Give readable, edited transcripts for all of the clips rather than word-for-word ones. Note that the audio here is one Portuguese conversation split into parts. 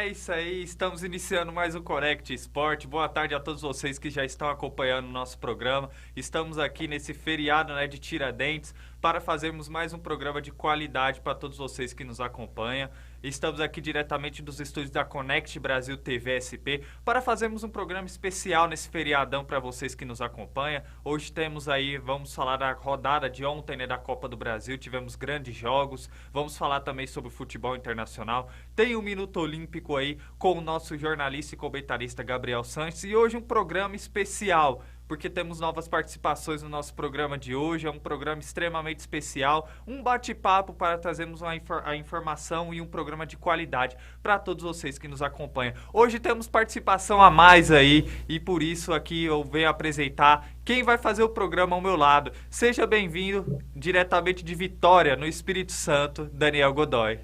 É isso aí, estamos iniciando mais um Connect Sport. Boa tarde a todos vocês que já estão acompanhando o nosso programa. Estamos aqui nesse feriado, né, de Tiradentes para fazermos mais um programa de qualidade para todos vocês que nos acompanham. Estamos aqui diretamente dos estúdios da Connect Brasil TV SP para fazermos um programa especial nesse feriadão para vocês que nos acompanham. Hoje temos aí, vamos falar da rodada de ontem, né, da Copa do Brasil. Tivemos grandes jogos. Vamos falar também sobre o futebol internacional. Tem um Minuto Olímpico aí com o nosso jornalista e comentarista Gabriel Sanches. E hoje um programa especial, porque temos novas participações no nosso programa de hoje. É um programa extremamente especial, um bate-papo para trazermos a informação e um programa de qualidade para todos vocês que nos acompanham. Hoje temos participação a mais aí e por isso aqui eu venho apresentar quem vai fazer o programa ao meu lado. Seja bem-vindo diretamente de Vitória, no Espírito Santo, Daniel Godoy.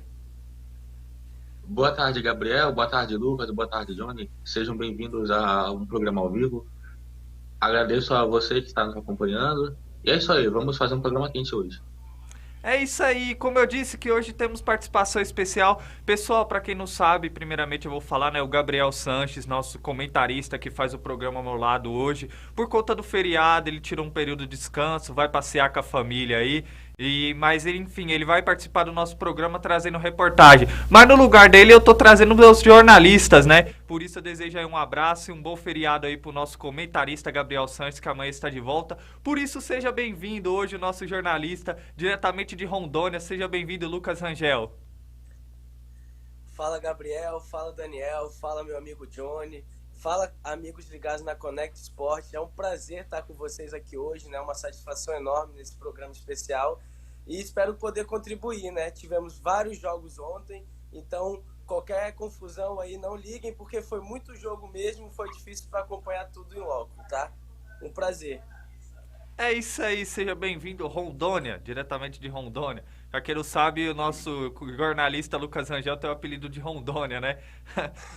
Boa tarde, Gabriel. Boa tarde, Lucas. Boa tarde, Johnny. Sejam bem-vindos a um programa ao vivo. Agradeço a você que está nos acompanhando. E é isso aí, vamos fazer um programa quente hoje. É isso aí, como eu disse que hoje temos participação especial. Pessoal, para quem não sabe, primeiramente eu vou falar, né, o Gabriel Sanches, nosso comentarista que faz o programa ao meu lado hoje. Por conta do feriado, ele tirou um período de descanso, vai passear com a família aí. Mas enfim, ele vai participar do nosso programa trazendo reportagem. Mas no lugar dele eu tô trazendo meus jornalistas, né? Por isso eu desejo aí um abraço e um bom feriado aí pro nosso comentarista Gabriel Sanches, que amanhã está de volta. Por isso seja bem-vindo hoje o nosso jornalista diretamente de Rondônia. Seja bem-vindo, Lucas Rangel. Fala Gabriel, fala Daniel, fala meu amigo Johnny, fala amigos ligados na Connect Sport. É um prazer estar com vocês aqui hoje, né? Uma satisfação enorme nesse programa especial e espero poder contribuir, né? Tivemos vários jogos ontem, então qualquer confusão aí não liguem porque foi muito jogo mesmo, foi difícil para acompanhar tudo em loco, tá? Um prazer. É isso aí, seja bem-vindo Rondônia, diretamente de Rondônia. Pra quem não sabe, o nosso jornalista Lucas Rangel tem o apelido de Rondônia, né?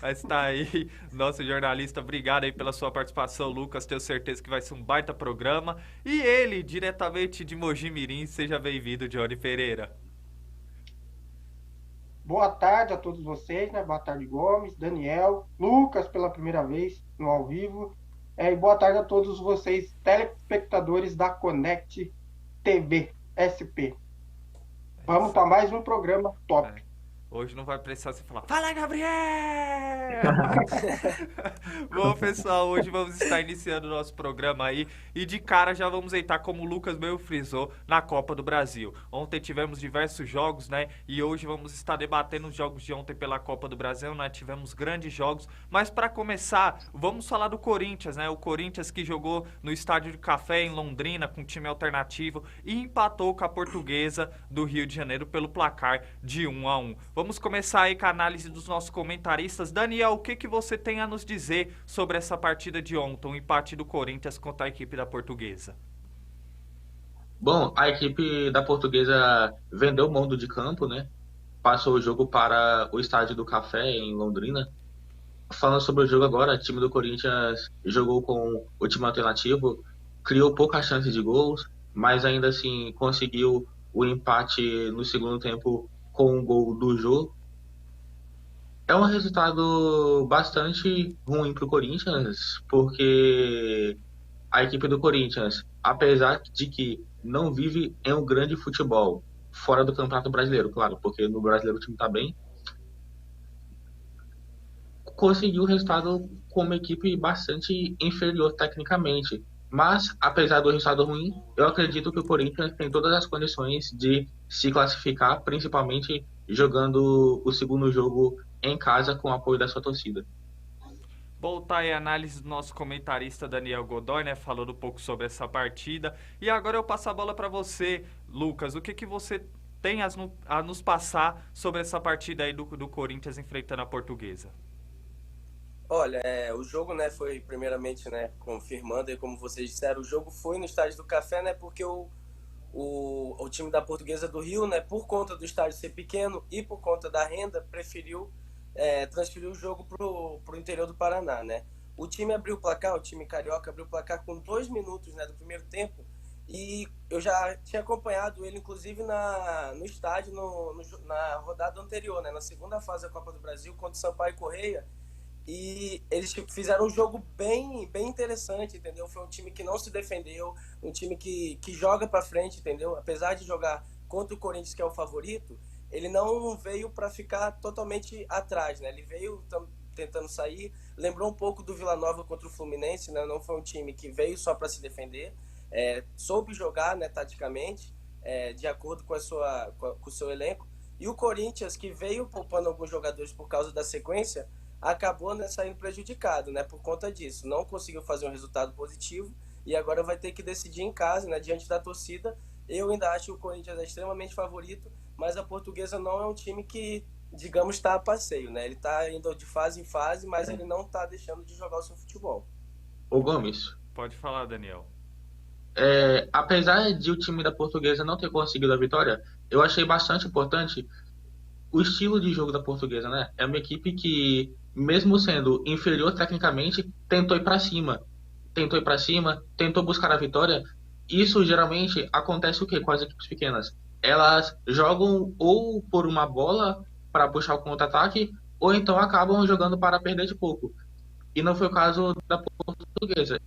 Mas tá aí, nosso jornalista, obrigado aí pela sua participação, Lucas. Tenho certeza que vai ser um baita programa. E ele, diretamente de Mogi Mirim, seja bem-vindo, Johnny Pereira. Boa tarde a todos vocês, né? Boa tarde, Gomes, Daniel, Lucas, pela primeira vez no ao vivo. E boa tarde a todos vocês, telespectadores da Connect TV SP. Vamos para mais um programa top. Hoje não vai precisar você falar, fala Gabriel! Bom, pessoal, hoje vamos estar iniciando o nosso programa aí e de cara já vamos entrar, como o Lucas meio frisou, na Copa do Brasil. Ontem tivemos diversos jogos, né? E hoje vamos estar debatendo os jogos de ontem pela Copa do Brasil, né? Tivemos grandes jogos, mas para começar, vamos falar do Corinthians, né? O Corinthians que jogou no Estádio de Café em Londrina com um time alternativo e empatou com a Portuguesa do Rio de Janeiro pelo placar de 1-1. Vamos começar aí com a análise dos nossos comentaristas. Daniel, o que você tem a nos dizer sobre essa partida de ontem, o empate do Corinthians contra a equipe da Portuguesa? Bom, a equipe da Portuguesa vendeu o mando de campo, né? Passou o jogo para o Estádio do Café, em Londrina. Falando sobre o jogo agora, o time do Corinthians jogou com o time alternativo, criou poucas chances de gols, mas ainda assim conseguiu o empate no segundo tempo com o gol do Jô. É um resultado bastante ruim para o Corinthians, porque a equipe do Corinthians, apesar de que não vive em um grande futebol, fora do Campeonato Brasileiro, claro, porque no Brasileiro o time está bem, conseguiu o resultado com uma equipe bastante inferior tecnicamente. Mas, apesar do resultado ruim, eu acredito que o Corinthians tem todas as condições de se classificar, principalmente jogando o segundo jogo em casa com o apoio da sua torcida. Bom, tá aí a análise do nosso comentarista Daniel Godoy, né, falando um pouco sobre essa partida. E agora eu passo a bola para você, Lucas. O que você tem a nos passar sobre essa partida aí do Corinthians enfrentando a Portuguesa? Olha, o jogo, né, foi primeiramente, né, confirmando, e como vocês disseram, o jogo foi no Estádio do Café, né, porque o time da Portuguesa do Rio, né, por conta do estádio ser pequeno e por conta da renda, preferiu transferir o jogo pro interior do Paraná, né. O time abriu o placar, o time carioca abriu o placar com 2 minutos, né, do primeiro tempo, E eu já tinha acompanhado ele, inclusive, no estádio, na rodada anterior, né? Na segunda fase da Copa do Brasil, contra o Sampaio Corrêa. E eles fizeram um jogo bem interessante, entendeu? Foi um time que não se defendeu, um time que joga para frente, entendeu? Apesar de jogar contra o Corinthians, que é o favorito, ele não veio para ficar totalmente atrás, né? Ele veio tentando sair, lembrou um pouco do Vila Nova contra o Fluminense, né? Não foi um time que veio só para se defender, soube jogar, né, taticamente, de acordo com com o seu elenco. E o Corinthians, que veio poupando alguns jogadores por causa da sequência, acabou, né, saindo prejudicado, né, por conta disso. Não conseguiu fazer um resultado positivo e agora vai ter que decidir em casa, né, diante da torcida. Eu ainda acho que o Corinthians é extremamente favorito, mas a Portuguesa não é um time que, digamos, está a passeio, né? Ele está indo de fase em fase, mas ele não está deixando de jogar o seu futebol. Ô Gomes, Pode falar, Daniel. apesar de o time da Portuguesa não ter conseguido a vitória, eu achei bastante importante o estilo de jogo da Portuguesa, né? É uma equipe que, mesmo sendo inferior tecnicamente, tentou ir para cima. Tentou ir para cima, tentou buscar a vitória. Isso geralmente acontece o quê com as equipes pequenas? Elas jogam ou por uma bola para puxar o contra-ataque, ou então acabam jogando para perder de pouco. E não foi o caso da Portuguesa.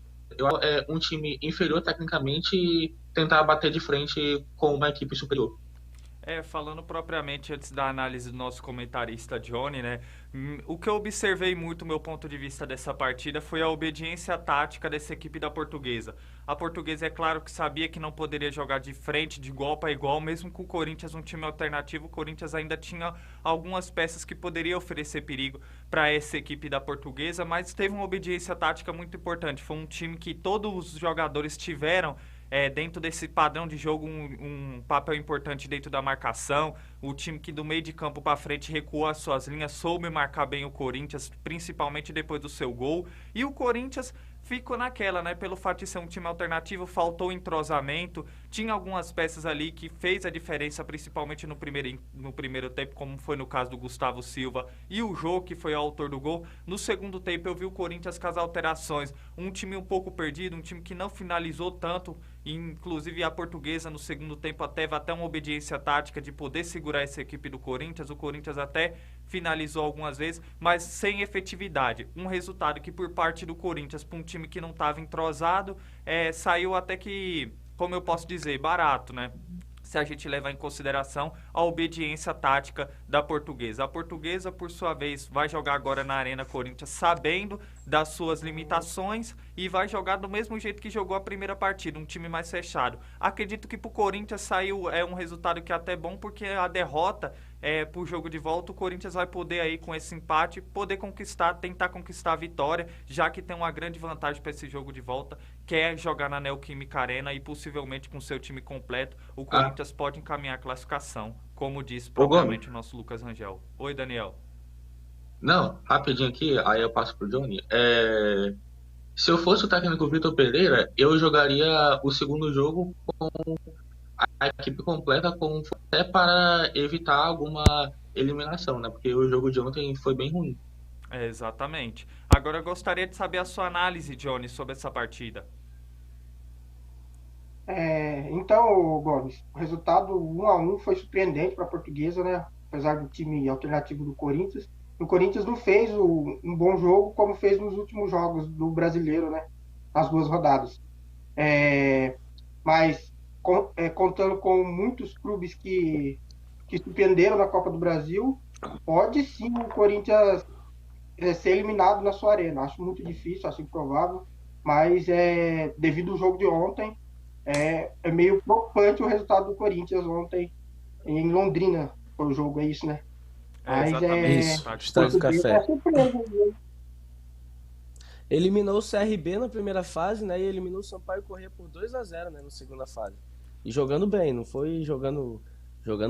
É um time inferior tecnicamente tentar bater de frente com uma equipe superior. Falando propriamente antes da análise do nosso comentarista Johnny, né? O que eu observei muito, meu ponto de vista dessa partida, foi a obediência tática dessa equipe da Portuguesa. A Portuguesa, é claro que sabia que não poderia jogar de frente, de igual para igual, mesmo com o Corinthians um time alternativo, o Corinthians ainda tinha algumas peças que poderia oferecer perigo para essa equipe da Portuguesa, mas teve uma obediência tática muito importante. Foi um time que todos os jogadores tiveram dentro desse padrão de jogo, um papel importante dentro da marcação. O time que do meio de campo para frente recuou as suas linhas, soube marcar bem o Corinthians, principalmente depois do seu gol. E o Corinthians ficou naquela, né? Pelo fato de ser um time alternativo, faltou entrosamento. Tinha algumas peças ali que fez a diferença, principalmente no primeiro tempo, como foi no caso do Gustavo Silva e o Jô, que foi o autor do gol. No segundo tempo eu vi o Corinthians com as alterações. Um time um pouco perdido, um time que não finalizou tanto. Inclusive a Portuguesa no segundo tempo teve até uma obediência tática de poder segurar essa equipe do Corinthians. O Corinthians até finalizou algumas vezes, mas sem efetividade. Um resultado que por parte do Corinthians, para um time que não estava entrosado, saiu até que, como eu posso dizer, barato, né? Se a gente levar em consideração a obediência tática da Portuguesa. A Portuguesa, por sua vez, vai jogar agora na Arena Corinthians sabendo das suas limitações e vai jogar do mesmo jeito que jogou a primeira partida, um time mais fechado. Acredito que para o Corinthians saiu um resultado que é até bom, porque a derrota para o jogo de volta, o Corinthians vai poder aí com esse empate, poder tentar conquistar a vitória, já que tem uma grande vantagem para esse jogo de volta, que é jogar na Neoquímica Arena e possivelmente com seu time completo, o Corinthians pode encaminhar a classificação, como disse propriamente o nosso Lucas Rangel. Oi, Daniel. Não, rapidinho aqui, aí eu passo pro Johnny. Se eu fosse o técnico Vitor Pereira, eu jogaria o segundo jogo com a equipe completa, até para evitar alguma eliminação, né? Porque o jogo de ontem foi bem ruim. Exatamente. Agora eu gostaria de saber a sua análise, Johnny, sobre essa partida. Então, Gomes, o resultado 1-1 foi surpreendente para a Portuguesa, né? Apesar do time alternativo do Corinthians. O Corinthians não fez um bom jogo como fez nos últimos jogos do Brasileiro, né? Nas duas rodadas. Mas contando com muitos clubes que surpreenderam na Copa do Brasil, pode sim o Corinthians ser eliminado na sua arena. Acho muito difícil, acho improvável, mas devido ao jogo de ontem, é meio preocupante o resultado do Corinthians ontem em Londrina. Foi o jogo, é isso, né? Mas Exatamente. Estádio do Café. Surpresa, né? Eliminou o CRB na primeira fase, né? E eliminou o Sampaio Corrêa por 2-0, né? Na segunda fase. E jogando bem, não foi jogando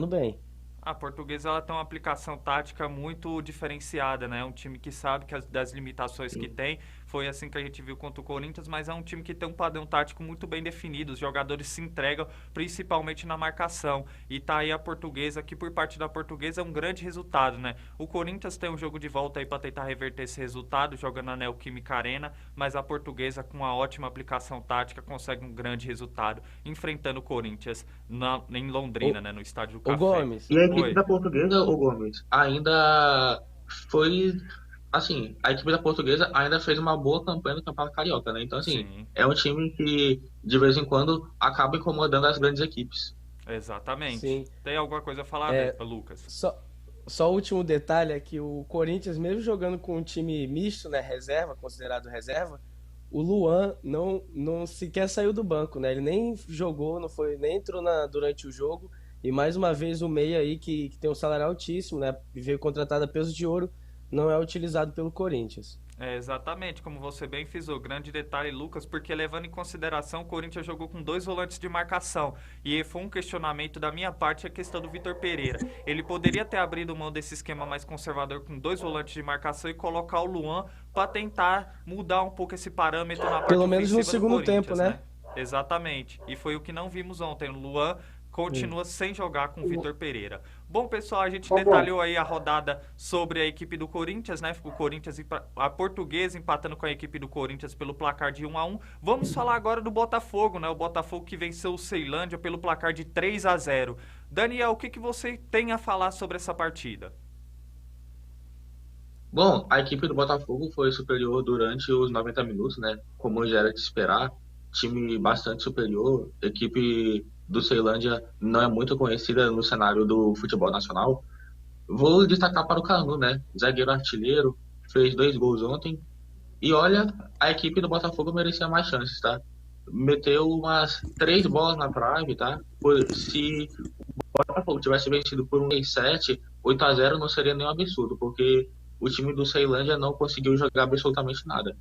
bem. A Portuguesa ela tem uma aplicação tática muito diferenciada, né? Um time que sabe das limitações que tem, Foi assim que a gente viu contra o Corinthians, mas é um time que tem um padrão tático muito bem definido. Os jogadores se entregam, principalmente na marcação. E tá aí a Portuguesa, que por parte da Portuguesa é um grande resultado, né? O Corinthians tem um jogo de volta aí para tentar reverter esse resultado, jogando na Neoquímica Arena, mas a Portuguesa, com uma ótima aplicação tática, consegue um grande resultado, enfrentando o Corinthians em Londrina, né? No Estádio do O Café. Gomes. E a equipe Oi. da Portuguesa, o Gomes, ainda foi. Assim, a equipe da Portuguesa ainda fez uma boa campanha no Campeonato Carioca, né? Então, assim, Sim, é um time que de vez em quando acaba incomodando as grandes equipes. exatamente. Sim. Tem alguma coisa a falar, É, Lucas? só o último detalhe é que o Corinthians, mesmo jogando com um time misto, né, reserva, considerado reserva, o Luan não sequer saiu do banco, né? Ele nem jogou, não foi, nem entrou durante o jogo. E mais uma vez o meia aí que tem um salário altíssimo, né? Veio contratado a peso de ouro, não é utilizado pelo Corinthians. É, exatamente, como você bem frisou. Grande detalhe, Lucas, porque levando em consideração, o Corinthians jogou com 2 volantes de marcação. E foi um questionamento da minha parte a questão do Vitor Pereira. Ele poderia ter abrido mão desse esquema mais conservador com 2 volantes de marcação e colocar o Luan para tentar mudar um pouco esse parâmetro na parte Pelo menos no ofensiva do segundo tempo, Corinthians, né? Exatamente. E foi o que não vimos ontem. O Luan continua sem jogar com o Vitor Pereira. Bom, pessoal, a gente detalhou aí a rodada sobre a equipe do Corinthians, né? O Corinthians, a Portuguesa empatando com a equipe do Corinthians pelo placar de 1-1. Vamos falar agora do Botafogo, né? O Botafogo que venceu o Ceilândia pelo placar de 3-0. Daniel, o que você tem a falar sobre essa partida? Bom, a equipe do Botafogo foi superior durante os 90 minutos, né? Como já era de esperar. Time bastante superior. Equipe do Ceilândia não é muito conhecida no cenário do futebol nacional. Vou destacar para o Canu, né? Zagueiro artilheiro, fez 2 gols ontem. E olha, a equipe do Botafogo merecia mais chances, tá? Meteu umas 3 bolas na trave, tá? Se o Botafogo tivesse vencido por 1-7, 8-0 não seria nenhum absurdo, porque o time do Ceilândia não conseguiu jogar absolutamente nada.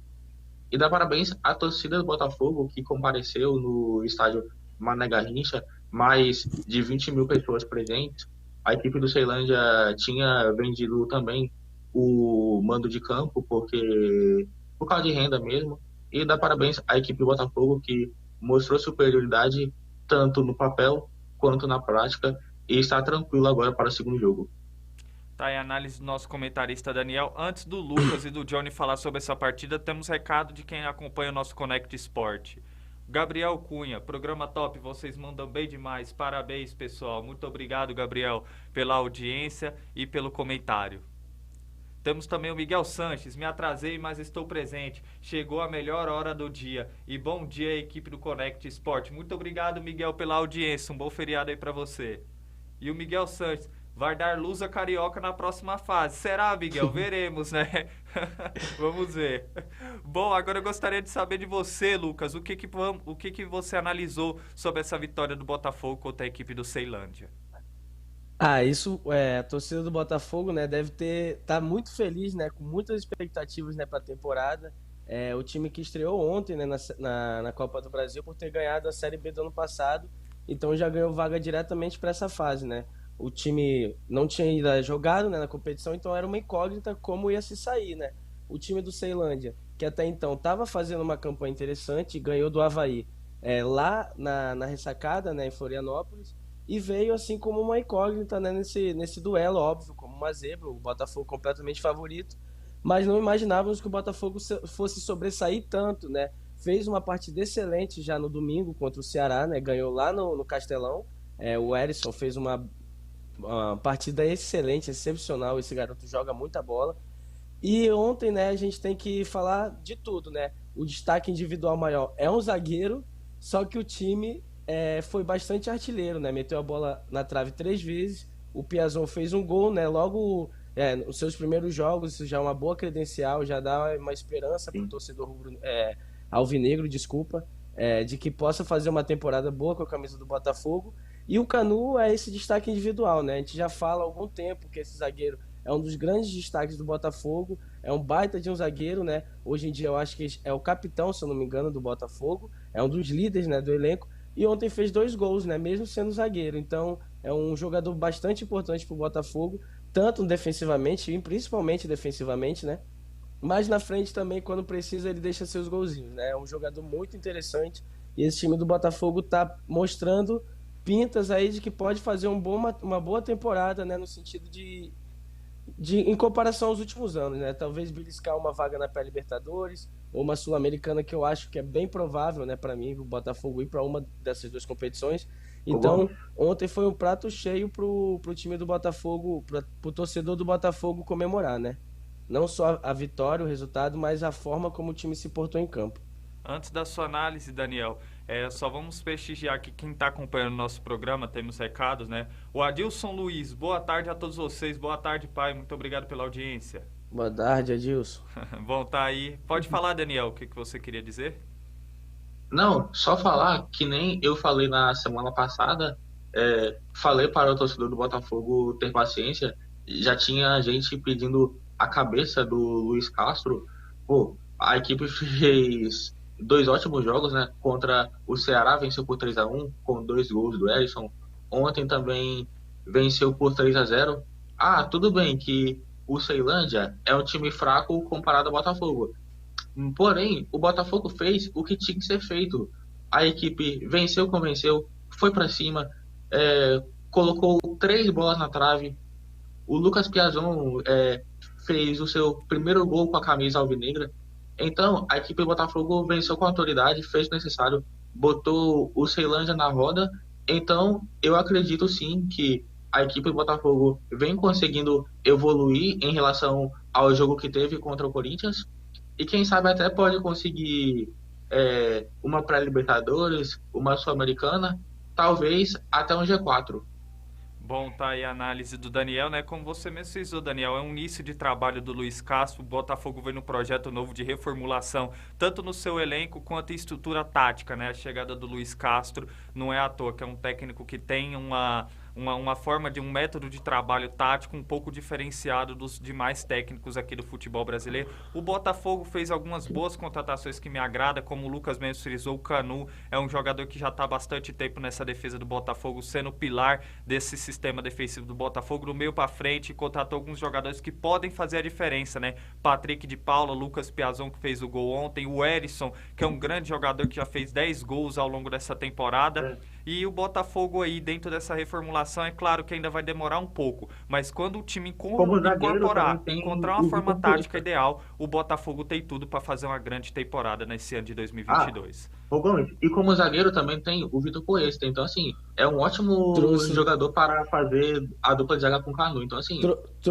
E dá parabéns à torcida do Botafogo que compareceu no estádio Mané Garrincha, mais de 20 mil pessoas presentes. A equipe do Ceilândia tinha vendido também o mando de campo, porque por causa de renda mesmo. E dá parabéns à equipe do Botafogo que mostrou superioridade tanto no papel quanto na prática e está tranquilo agora para o segundo jogo. Tá aí a análise do nosso comentarista Daniel. Antes do Lucas e do Johnny falar sobre essa partida, temos recado de quem acompanha o nosso Connect Sport. Gabriel Cunha, programa top, vocês mandam bem demais. Parabéns, pessoal. Muito obrigado, Gabriel, pela audiência e pelo comentário. Temos também o Miguel Sanches. Me atrasei, mas estou presente. Chegou a melhor hora do dia. E bom dia, equipe do Connect Sport. Muito obrigado, Miguel, pela audiência. Um bom feriado aí pra você. E o Miguel Sanches. Vai dar luz a Carioca na próxima fase. Será, Miguel? Veremos, né? Vamos ver. Bom, agora eu gostaria de saber de você, Lucas. O que você analisou sobre essa vitória do Botafogo contra a equipe do Ceilândia? A torcida do Botafogo, né, deve tá muito feliz, né, com muitas expectativas, né, para a temporada. O time que estreou ontem, né, na Copa do Brasil por ter ganhado a Série B do ano passado, então já ganhou vaga diretamente para essa fase, né? O time não tinha ainda jogado, né, na competição, então era uma incógnita como ia se sair, né? O time do Ceilândia, que até então estava fazendo uma campanha interessante, ganhou do Avaí lá na ressacada, né, em Florianópolis, e veio assim como uma incógnita, né, nesse duelo, óbvio, como uma zebra, o Botafogo completamente favorito, mas não imaginávamos que o Botafogo fosse sobressair tanto, né? Fez uma partida excelente já no domingo contra o Ceará, né? Ganhou lá no Castelão. O Erisson fez uma partida excelente, excepcional. Esse garoto joga muita bola. E ontem, né, a gente tem que falar de tudo, né? O destaque individual maior é um zagueiro, só que o time foi bastante artilheiro, né? Meteu a bola na trave 3 vezes. O Piazon fez um gol, né? Logo nos seus primeiros jogos, isso já é uma boa credencial, já dá uma esperança para o torcedor alvinegro, desculpa, de que possa fazer uma temporada boa com a camisa do Botafogo. E o Canu é esse destaque individual, né? A gente já fala há algum tempo que esse zagueiro é um dos grandes destaques do Botafogo, é um baita de um zagueiro, né? Hoje em dia eu acho que é o capitão, se eu não me engano, do Botafogo, é um dos líderes, né, do elenco, e ontem fez 2 gols, né, mesmo sendo zagueiro. Então é um jogador bastante importante para o Botafogo, tanto defensivamente e principalmente defensivamente, né? Mas na frente também, quando precisa, ele deixa seus golzinhos, né? É um jogador muito interessante e esse time do Botafogo tá mostrando pintas aí de que pode fazer uma boa temporada, né? No sentido em comparação aos últimos anos, né? Talvez beliscar uma vaga na pré-Libertadores ou uma Sul-Americana, que eu acho que é bem provável, né? Para mim, o Botafogo ir para uma dessas duas competições. Então, ontem foi um prato cheio pro time do Botafogo, pro torcedor do Botafogo comemorar, né? Não só a vitória, o resultado, mas a forma como o time se portou em campo. Antes da sua análise, Daniel, só vamos prestigiar aqui quem está acompanhando o nosso programa, temos recados, né? O Adilson Luiz, boa tarde a todos vocês, boa tarde, pai, muito obrigado pela audiência. Boa tarde, Adilson. Bom, tá aí. Pode falar, Daniel, o que você queria dizer? Não, só falar que nem eu falei na semana passada, falei para o torcedor do Botafogo ter paciência, já tinha gente pedindo a cabeça do Luiz Castro. Pô, a equipe fez 2 ótimos jogos, né? Contra o Ceará, venceu por 3-1 com 2 gols do Erisson. Ontem também venceu por 3-0. Ah, tudo bem que o Ceilândia é um time fraco comparado ao Botafogo. Porém, o Botafogo fez o que tinha que ser feito. A equipe venceu, convenceu, foi para cima, colocou 3 bolas na trave. O Lucas Piazon fez o seu primeiro gol com a camisa alvinegra. Então, a equipe do Botafogo venceu com autoridade, fez o necessário, botou o Ceilândia na roda. Então, eu acredito sim que a equipe do Botafogo vem conseguindo evoluir em relação ao jogo que teve contra o Corinthians. E quem sabe até pode conseguir uma pré-Libertadores, uma Sul-Americana, talvez até um G4. Bom, tá aí a análise do Daniel, né? Como você mesmo frisou, Daniel, é um início de trabalho do Luiz Castro. O Botafogo vem no projeto novo de reformulação, tanto no seu elenco quanto em estrutura tática, né? A chegada do Luiz Castro não é à toa, que é um técnico que tem uma forma de um método de trabalho tático um pouco diferenciado dos demais técnicos aqui do futebol brasileiro. O Botafogo fez algumas boas contratações que me agradam, como o Lucas mesmo frisou, o Canu é um jogador que já está há bastante tempo nessa defesa do Botafogo, sendo o pilar desse sistema defensivo do Botafogo, do meio para frente, contratou alguns jogadores que podem fazer a diferença, né? Patrick de Paula, Lucas Piazon, que fez o gol ontem, o Erisson, que é um grande jogador que já fez 10 gols ao longo dessa temporada. E o Botafogo aí, dentro dessa reformulação, é claro que ainda vai demorar um pouco, mas quando o time incorporar, encontrar uma forma tática ideal, o Botafogo tem tudo para fazer uma grande temporada nesse ano de 2022. Ô Gomes, e como zagueiro também tem o Vitor Cuesta, então assim, é um ótimo jogador para fazer a dupla de zaga com o Canu, então assim,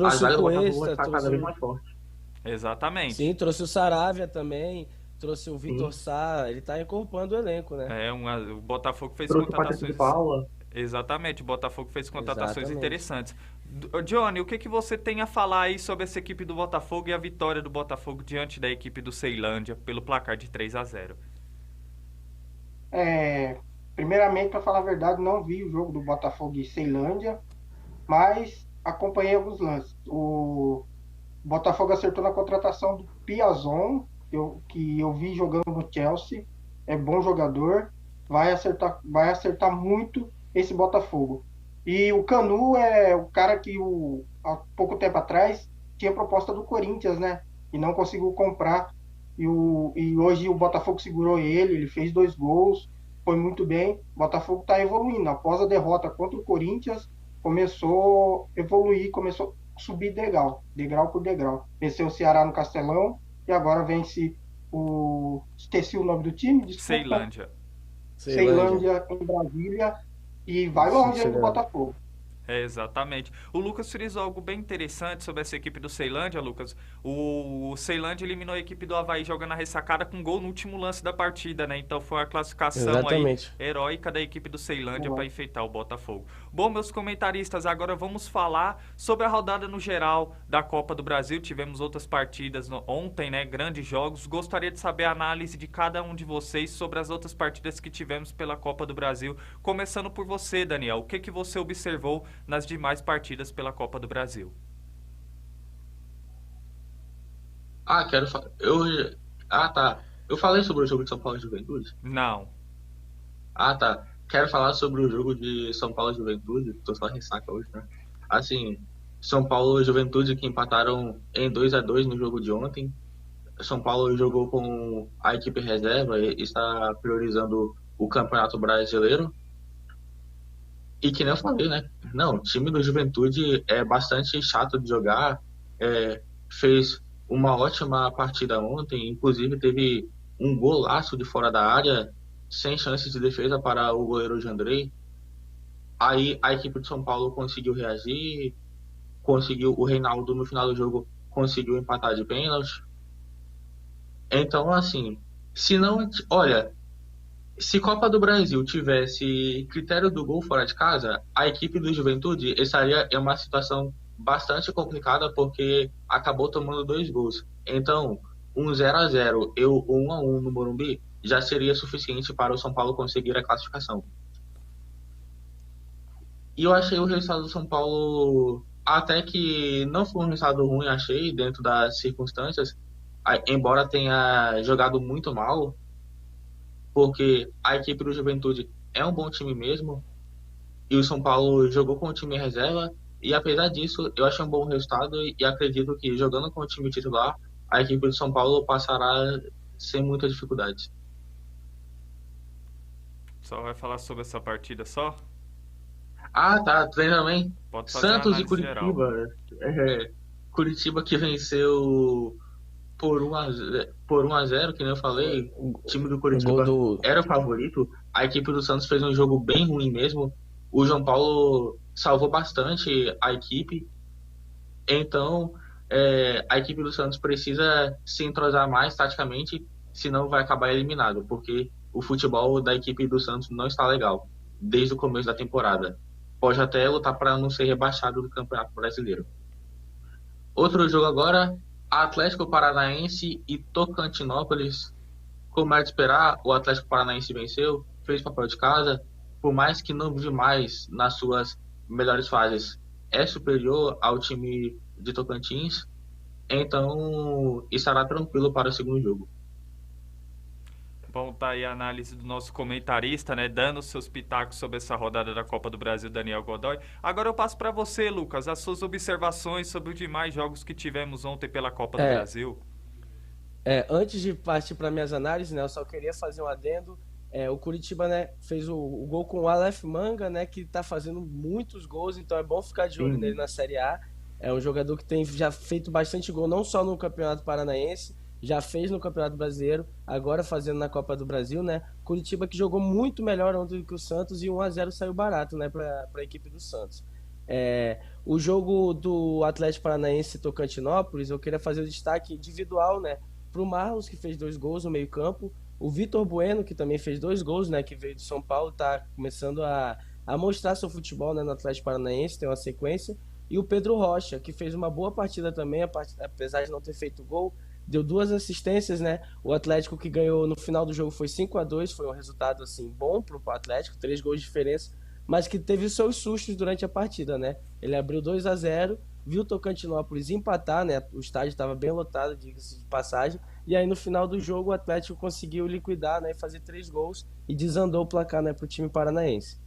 a zaga do Botafogo vai ficar cada vez mais forte. Exatamente. Sim, trouxe o Saravia também, trouxe o Vitor Sá, ele tá incorporando o elenco, né? O Botafogo fez Trouxe contratações. de Paula. Exatamente, o Botafogo fez contratações Exatamente. interessantes. Johnny, o que você tem a falar aí sobre essa equipe do Botafogo e a vitória do Botafogo diante da equipe do Ceilândia pelo placar de 3-0? Primeiramente, para falar a verdade, não vi o jogo do Botafogo e Ceilândia, mas acompanhei alguns lances. O Botafogo acertou na contratação do Piazon, que eu vi jogando no Chelsea, é bom jogador, vai acertar muito esse Botafogo. E o Canu é o cara que há pouco tempo atrás tinha proposta do Corinthians, né? E não conseguiu comprar. E hoje o Botafogo segurou ele fez 2 gols, foi muito bem. O Botafogo está evoluindo. Após a derrota contra o Corinthians, começou a evoluir, começou a subir degrau por degrau. Venceu o Ceará no Castelão e agora vence esqueci o nome do time, desculpa. Ceilândia em Brasília e vai longe aí do Botafogo. Exatamente. O Lucas frisou algo bem interessante sobre essa equipe do Ceilândia, Lucas. O Ceilândia eliminou a equipe do Avaí jogando a ressacada com gol no último lance da partida, né? Então foi uma classificação aí heróica da equipe do Ceilândia para enfrentar o Botafogo. Bom, meus comentaristas, agora vamos falar sobre a rodada no geral da Copa do Brasil. Tivemos outras partidas ontem, né? Grandes jogos. Gostaria de saber a análise de cada um de vocês sobre as outras partidas que tivemos pela Copa do Brasil. Começando por você, Daniel. O que você observou nas demais partidas pela Copa do Brasil? Eu falei sobre o jogo de São Paulo e Juventude? Não. Tá. Quero falar sobre o jogo de São Paulo e Juventude. Tô só ressaca hoje, né? Assim, São Paulo e Juventude que empataram em 2-2 no jogo de ontem. São Paulo jogou com a equipe reserva e está priorizando o Campeonato Brasileiro. E que nem eu falei, né? Não, o time do Juventude é bastante chato de jogar. Fez uma ótima partida ontem, inclusive teve um golaço de fora da área, sem chances de defesa para o goleiro Jandrei. Aí a equipe de São Paulo conseguiu reagir, o Reinaldo no final do jogo conseguiu empatar de pênalti. Então, assim, se não, olha, se Copa do Brasil tivesse critério do gol fora de casa, a equipe do Juventude estaria em uma situação bastante complicada porque acabou tomando 2 gols. Então, um 0-0 e o 1-1 no Morumbi já seria suficiente para o São Paulo conseguir a classificação. E eu achei o resultado do São Paulo até que não foi um resultado ruim, achei, dentro das circunstâncias, embora tenha jogado muito mal, porque a equipe do Juventude é um bom time mesmo, e o São Paulo jogou com o time reserva, e apesar disso, eu achei um bom resultado, e acredito que jogando com o time titular, a equipe do São Paulo passará sem muita dificuldade. Só vai falar sobre essa partida só? Ah, tá, tem também. Pode fazer uma Santos e análise geral. Curitiba. Curitiba que venceu por 1-0, que nem eu falei. O time do Curitiba era o favorito. A equipe do Santos fez um jogo bem ruim mesmo. O João Paulo salvou bastante a equipe. Então, a equipe do Santos precisa se entrosar mais taticamente, senão vai acabar eliminado, porque o futebol da equipe do Santos não está legal desde o começo da temporada. Pode até lutar para não ser rebaixado do Campeonato Brasileiro. Outro jogo agora, Atlético Paranaense e Tocantinópolis. Como é de esperar, o Atlético Paranaense venceu, fez papel de casa, por mais que não vive mais nas suas melhores fases, é superior ao time de Tocantins, então estará tranquilo para o segundo jogo. Bom, tá aí a análise do nosso comentarista, né, dando seus pitacos sobre essa rodada da Copa do Brasil, Daniel Godoy. Agora eu passo para você, Lucas, as suas observações sobre os demais jogos que tivemos ontem pela Copa do Brasil. Antes de partir para minhas análises, né, eu só queria fazer um adendo. O Curitiba, né, fez o gol com o Aleph Manga, né, que tá fazendo muitos gols, então é bom ficar de olho nele na Série A. É um jogador que tem já feito bastante gol, não só no Campeonato Paranaense, já fez no Campeonato Brasileiro, agora fazendo na Copa do Brasil, né? Curitiba que jogou muito melhor ontem do que o Santos e 1-0 saiu barato, né, para a equipe do Santos. O jogo do Atlético Paranaense e Tocantinópolis, eu queria fazer o destaque individual, né, para o Marlos, que fez 2 gols no meio-campo, o Vitor Bueno, que também fez 2 gols, né, que veio do São Paulo, tá começando a mostrar seu futebol, né, no Atlético Paranaense, tem uma sequência, e o Pedro Rocha, que fez uma boa partida também, apesar de não ter feito gol, deu 2 assistências, né? O Atlético que ganhou no final do jogo foi 5-2, foi um resultado assim bom pro Atlético, 3 gols de diferença, mas que teve os seus sustos durante a partida, né? Ele abriu 2-0, viu o Tocantinópolis empatar, né? O estádio estava bem lotado, diga-se de passagem, e aí no final do jogo o Atlético conseguiu liquidar, né, e fazer 3 gols e desandou o placar, né, pro time paranaense.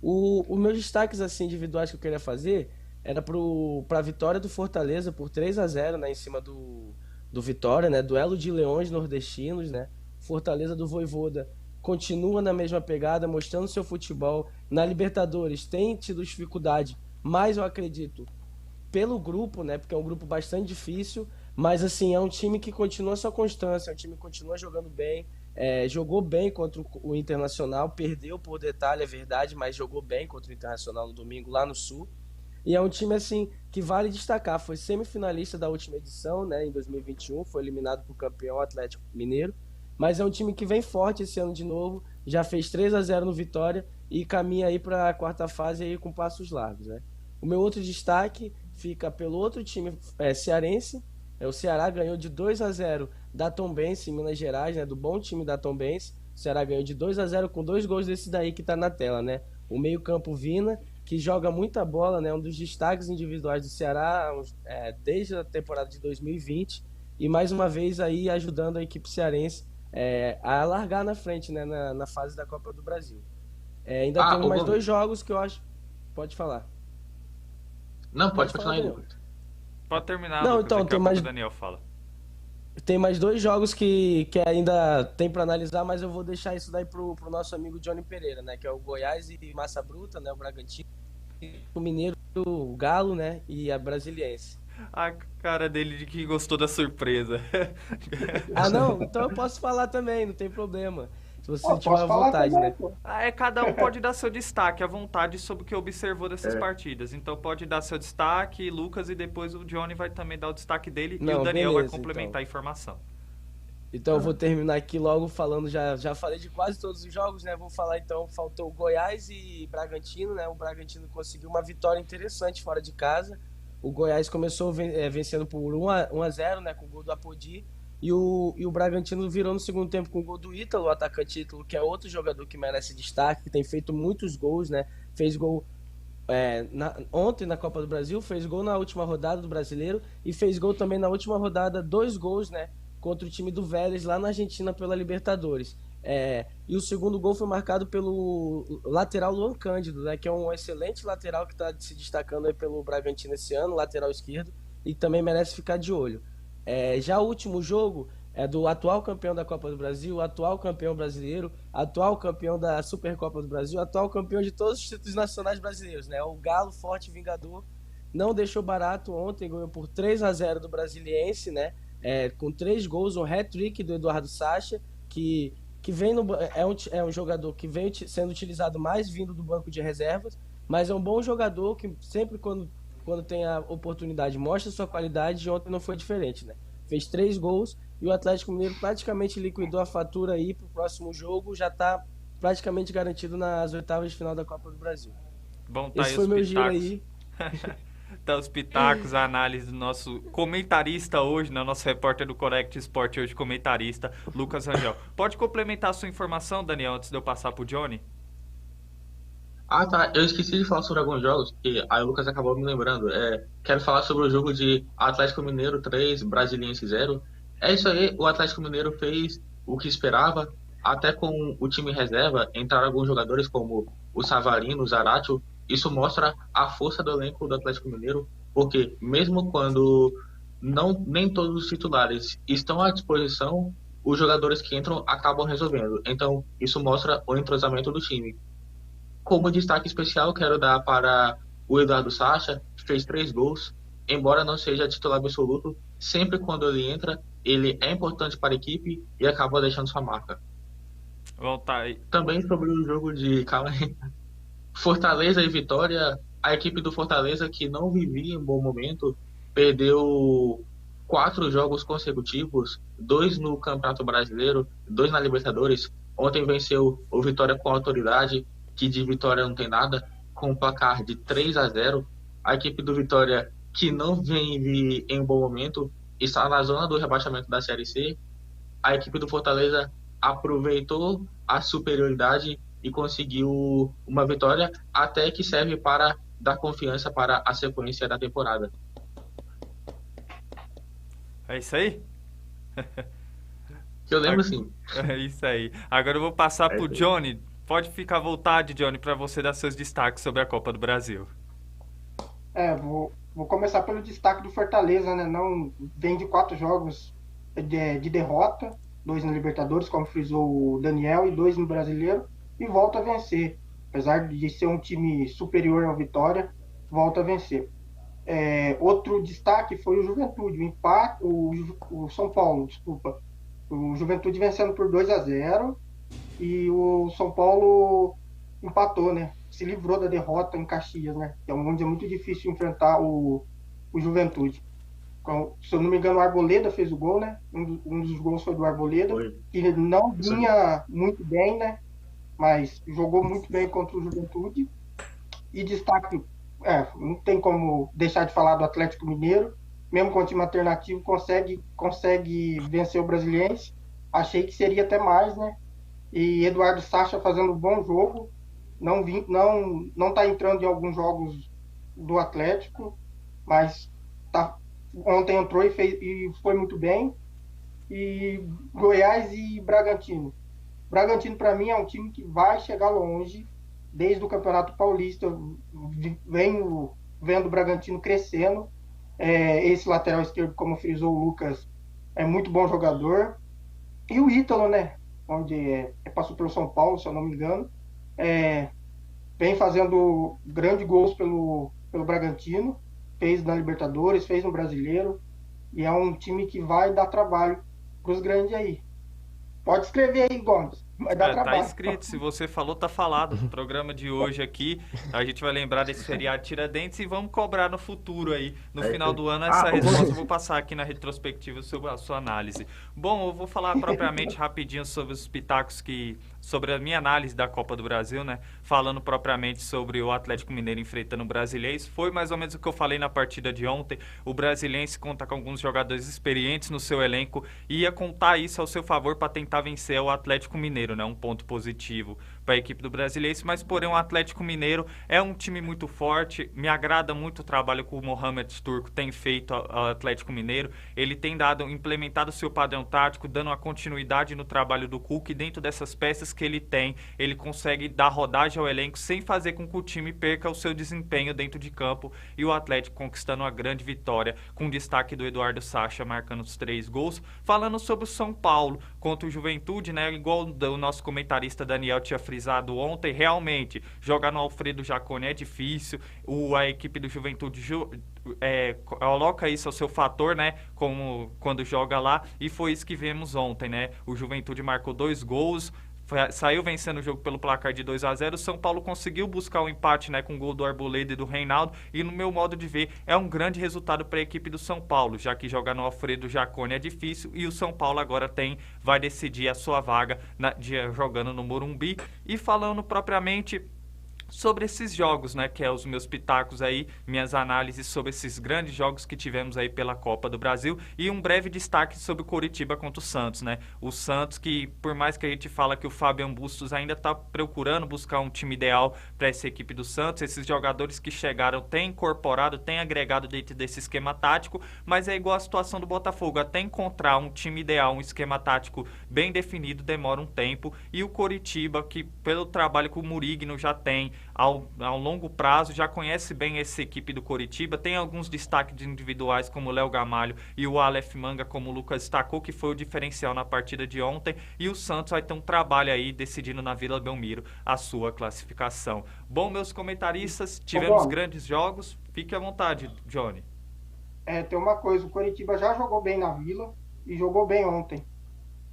Os meus destaques assim individuais que eu queria fazer era para a vitória do Fortaleza por 3-0, né, em cima do Vitória, né? Duelo de leões nordestinos, né? Fortaleza do Vojvoda continua na mesma pegada, mostrando seu futebol. Na Libertadores tem tido dificuldade, mas eu acredito pelo grupo, né? Porque é um grupo bastante difícil, mas assim, é um time que continua sua constância, é um time que continua jogando bem, jogou bem contra o Internacional, perdeu por detalhe, é verdade, mas jogou bem contra o Internacional no domingo lá no Sul. E é um time assim que vale destacar, foi semifinalista da última edição, né, em 2021, foi eliminado por campeão Atlético Mineiro, mas é um time que vem forte esse ano de novo, já fez 3-0 no Vitória e caminha aí para a quarta fase aí com passos largos, né. O meu outro destaque fica pelo outro time cearense, o Ceará ganhou de 2-0 da Tombense em Minas Gerais, né, do bom time da Tombense. O Ceará ganhou de 2-0 com 2 gols desse daí que tá na tela, né, o meio-campo Vina, que joga muita bola, né? Um dos destaques individuais do Ceará desde a temporada de 2020 e mais uma vez aí ajudando a equipe cearense a largar na frente, né? Na fase da Copa do Brasil. Ainda temos mais 2 jogos que eu acho... Pode falar. Não, pode continuar aí, Pode terminar, não, Lucas, então, daqui tem a mais... pouco o Daniel fala. tem mais dois jogos que ainda tem para analisar, mas eu vou deixar isso daí pro nosso amigo Johnny Pereira, né? Que é o Goiás e Massa Bruta, né? O Bragantino, o Mineiro, o Galo, né? E a Brasiliense. A cara dele de que gostou da surpresa. Ah, não? Então eu posso falar também, não tem problema. Se você tiver Posso à falar vontade, também, né? pô. Cada um pode dar seu destaque à vontade sobre o que observou dessas É. partidas. Então pode dar seu destaque, Lucas, e depois o Johnny vai também dar o destaque dele e o Não, Daniel vai beleza, complementar então. a informação. Então eu vou terminar aqui logo falando, já falei de quase todos os jogos, né? Vou falar então, faltou o Goiás e Bragantino, né? O Bragantino conseguiu uma vitória interessante fora de casa. O Goiás começou vencendo por 1-0, né? Com o gol do Apodi. E o Bragantino virou no segundo tempo com o gol do Ítalo, o atacante Ítalo, que é outro jogador que merece destaque, que tem feito muitos gols, né? Fez gol ontem na Copa do Brasil, fez gol na última rodada do Brasileiro e fez gol também na última rodada, 2 gols, né? Contra o time do Vélez lá na Argentina pela Libertadores. E o segundo gol foi marcado pelo lateral Luan Cândido, né, que é um excelente lateral que está se destacando aí pelo Bragantino esse ano, lateral esquerdo, e também merece ficar de olho. Já o último jogo é do atual campeão da Copa do Brasil, atual campeão brasileiro, atual campeão da Supercopa do Brasil, atual campeão de todos os títulos nacionais brasileiros, né? O Galo, forte vingador, não deixou barato ontem, ganhou por 3-0 do Brasiliense, né? Com 3 gols, um hat-trick do Eduardo Sacha, que vem é um jogador que vem sendo utilizado mais vindo do banco de reservas, mas é um bom jogador que sempre quando tem a oportunidade mostra sua qualidade, e ontem não foi diferente, né? Fez 3 gols e o Atlético Mineiro praticamente liquidou a fatura aí pro próximo jogo, já está praticamente garantido nas oitavas de final da Copa do Brasil. Bom, tá Esse aí foi os meu giro pitacos. aí. Tá os pitacos, a análise do nosso comentarista hoje, né? Nosso repórter do Correct Sport hoje, comentarista, Lucas Rangel. Pode complementar a sua informação, Daniel, antes de eu passar pro Johnny? Ah, tá. Eu esqueci de falar sobre alguns jogos que aí o Lucas acabou me lembrando. Quero falar sobre o jogo de Atlético Mineiro 3, Brasiliense 0. É isso aí, o Atlético Mineiro fez o que esperava. Até com o time reserva, entraram alguns jogadores como o Savarino, o Zaratio. Isso mostra a força do elenco do Atlético Mineiro, porque mesmo quando nem todos os titulares estão à disposição, os jogadores que entram acabam resolvendo. Então, isso mostra o entrosamento do time. Como destaque especial, quero dar para o Eduardo Sacha, que fez 3 gols. Embora não seja titular absoluto, sempre quando ele entra, ele é importante para a equipe e acaba deixando sua marca. Bom, tá aí. Também sobre o jogo de Fortaleza e Vitória, a equipe do Fortaleza, que não vivia um bom momento, perdeu 4 jogos consecutivos, 2 no Campeonato Brasileiro, 2 na Libertadores. Ontem venceu o Vitória com autoridade, que de vitória não tem nada, com um placar de 3-0. A equipe do Vitória, que não vive em um bom momento, está na zona do rebaixamento da Série C. A equipe do Fortaleza aproveitou a superioridade e conseguiu uma vitória, até que serve para dar confiança para a sequência da temporada. É isso aí? Que eu lembro, sim. É isso aí. Agora eu vou passar pro isso aí. Johnny. Pode ficar à vontade, Johnny, para você dar seus destaques sobre a Copa do Brasil. Vou começar pelo destaque do Fortaleza, né? Não vem de 4 jogos de derrota, 2 na Libertadores, como frisou o Daniel, e 2 no Brasileiro, e volta a vencer. Apesar de ser um time superior ao Vitória, volta a vencer. Outro destaque foi o Juventude, o empate, o São Paulo, desculpa. O Juventude vencendo por 2-0 e o São Paulo empatou, né? Se livrou da derrota em Caxias, né? Que é onde é muito difícil enfrentar o Juventude. Então, se eu não me engano, o Arboleda fez o gol, né? Um dos gols foi do Arboleda, Foi. que não vinha muito bem, né? Mas jogou muito bem contra o Juventude. E destaque, não tem como deixar de falar do Atlético Mineiro, mesmo com o time alternativo, consegue vencer o Brasiliense. Achei que seria até mais, né? E Eduardo Sacha fazendo um bom jogo, não tá entrando em alguns jogos do Atlético, mas ontem entrou e foi muito bem. E Goiás e Bragantino. Bragantino, para mim, é um time que vai chegar longe. Desde o Campeonato Paulista, venho vendo o Bragantino crescendo. Esse lateral esquerdo, como frisou o Lucas, é muito bom jogador. E o Ítalo, né? Onde passou pelo São Paulo, se eu não me engano, vem fazendo grandes gols pelo Bragantino, fez na Libertadores, fez no Brasileiro, e é um time que vai dar trabalho para os grandes aí. Pode escrever aí, Gomes. Vai dar Tá trabalho. escrito, se você falou, tá falado. No programa de hoje aqui, a gente vai lembrar desse feriado Tiradentes e vamos cobrar no futuro aí. No final do ano, essa resposta eu vou passar aqui na retrospectiva sobre a sua análise. Bom, eu vou falar propriamente rapidinho sobre os pitacos sobre a minha análise da Copa do Brasil, né? Falando propriamente sobre o Atlético Mineiro enfrentando o Brasiliense. Foi mais ou menos o que eu falei na partida de ontem. O Brasiliense conta com alguns jogadores experientes no seu elenco e ia contar isso ao seu favor para tentar vencer o Atlético Mineiro, né? Um ponto positivo para a equipe do Brasiliense, mas porém o Atlético Mineiro é um time muito forte, me agrada muito o trabalho que o Mohamed Turco tem feito ao Atlético Mineiro, ele tem implementado o seu padrão tático, dando uma continuidade no trabalho do Cuca, e dentro dessas peças que ele tem, ele consegue dar rodagem ao elenco sem fazer com que o time perca o seu desempenho dentro de campo, e o Atlético conquistando uma grande vitória, com destaque do Eduardo Sacha marcando os 3 gols. Falando sobre o São Paulo contra o Juventude, né, igual o nosso comentarista Daniel tinha frisado ontem, realmente, jogar no Alfredo Jaconi é difícil, a equipe do Juventude coloca isso ao seu fator, né, como quando joga lá, e foi isso que vimos ontem, né, o Juventude marcou 2 gols, saiu vencendo o jogo pelo placar de 2-0, o São Paulo conseguiu buscar o empate, né, com o gol do Arboleda e do Reinaldo, e no meu modo de ver, é um grande resultado para a equipe do São Paulo, já que jogar no Alfredo Jaconi é difícil, e o São Paulo agora vai decidir a sua vaga jogando no Morumbi. E falando propriamente sobre esses jogos, né, que é os meus pitacos aí, minhas análises sobre esses grandes jogos que tivemos aí pela Copa do Brasil, e um breve destaque sobre o Coritiba contra o Santos, né, o Santos que, por mais que a gente fala que o Fabian Bustos ainda está procurando buscar um time ideal para essa equipe do Santos, esses jogadores que chegaram têm incorporado, têm agregado dentro desse esquema tático, mas é igual a situação do Botafogo, até encontrar um time ideal, um esquema tático bem definido, demora um tempo, e o Coritiba, que pelo trabalho que o Murigno já tem, ao longo prazo, já conhece bem essa equipe do Coritiba, tem alguns destaques individuais como o Léo Gamalho e o Aleph Manga, como o Lucas destacou, que foi o diferencial na partida de ontem, e o Santos vai ter um trabalho aí decidindo na Vila Belmiro a sua classificação. Bom, meus comentaristas, tivemos grandes jogos, fique à vontade, Johnny. Tem uma coisa, o Coritiba já jogou bem na Vila e jogou bem ontem.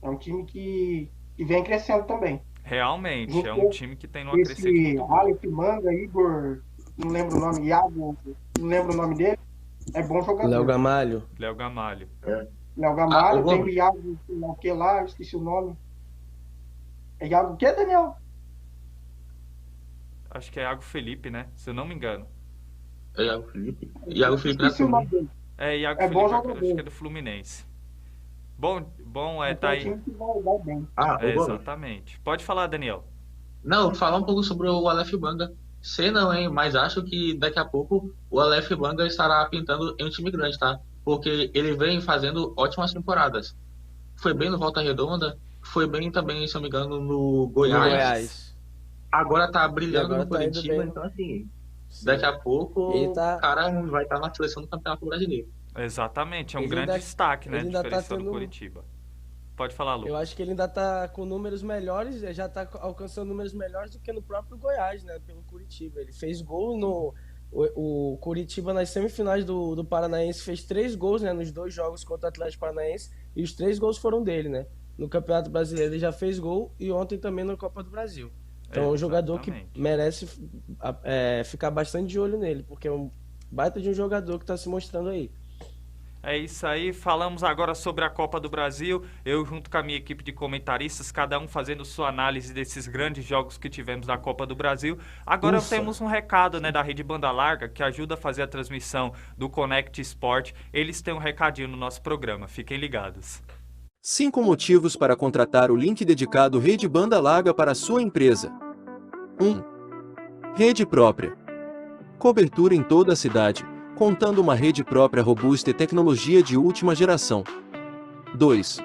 É um time que vem crescendo também. Realmente, é um time que tem uma crescente. Aleph Manga, Igor, não lembro o nome, Iago, não lembro o nome dele, é bom jogador. Léo Gamalho. Léo Gamalho, tem o Iago, o que lá, esqueci o nome. É Iago o que, Daniel? Acho que é Iago Felipe, né? Se eu não me engano. É Iago Felipe. Iago Felipe esqueci o nome dele. Iago Felipe, bom jogador. Acho que é do Fluminense. Bom, tá aí. Time que vai bem. Exatamente. Pode falar, Daniel. Não, falar um pouco sobre o Aleph Manga. Sei não, hein, mas acho que daqui a pouco o Aleph Manga estará pintando em um time grande, tá? Porque ele vem fazendo ótimas temporadas. Foi bem no Volta Redonda, foi bem também, se não me engano, no Goiás. Agora tá brilhando no Coritiba, então assim, daqui a pouco o cara vai estar na seleção do Campeonato Brasileiro. Exatamente, é um grande destaque, né, diferencial do Coritiba. Pode falar, Lu. Eu acho que ele ainda tá com números melhores, já tá alcançando números melhores do que no próprio Goiás, né, pelo Coritiba. Ele fez gol o Coritiba nas semifinais do Paranaense, fez 3 gols, né, nos 2 jogos contra o Atlético Paranaense, e os 3 gols foram dele, né. No Campeonato Brasileiro ele já fez gol, e ontem também na Copa do Brasil. Então é um jogador que merece ficar bastante de olho nele, porque é um baita de um jogador que tá se mostrando aí. É isso aí, falamos agora sobre a Copa do Brasil, eu junto com a minha equipe de comentaristas, cada um fazendo sua análise desses grandes jogos que tivemos na Copa do Brasil. Agora temos um recado, né, da Rede Banda Larga, que ajuda a fazer a transmissão do Connect Sport. Eles têm um recadinho no nosso programa, fiquem ligados. 5 motivos para contratar o link dedicado Rede Banda Larga para a sua empresa. 1. Rede própria. Cobertura em toda a cidade, contando uma rede própria robusta e tecnologia de última geração. 2.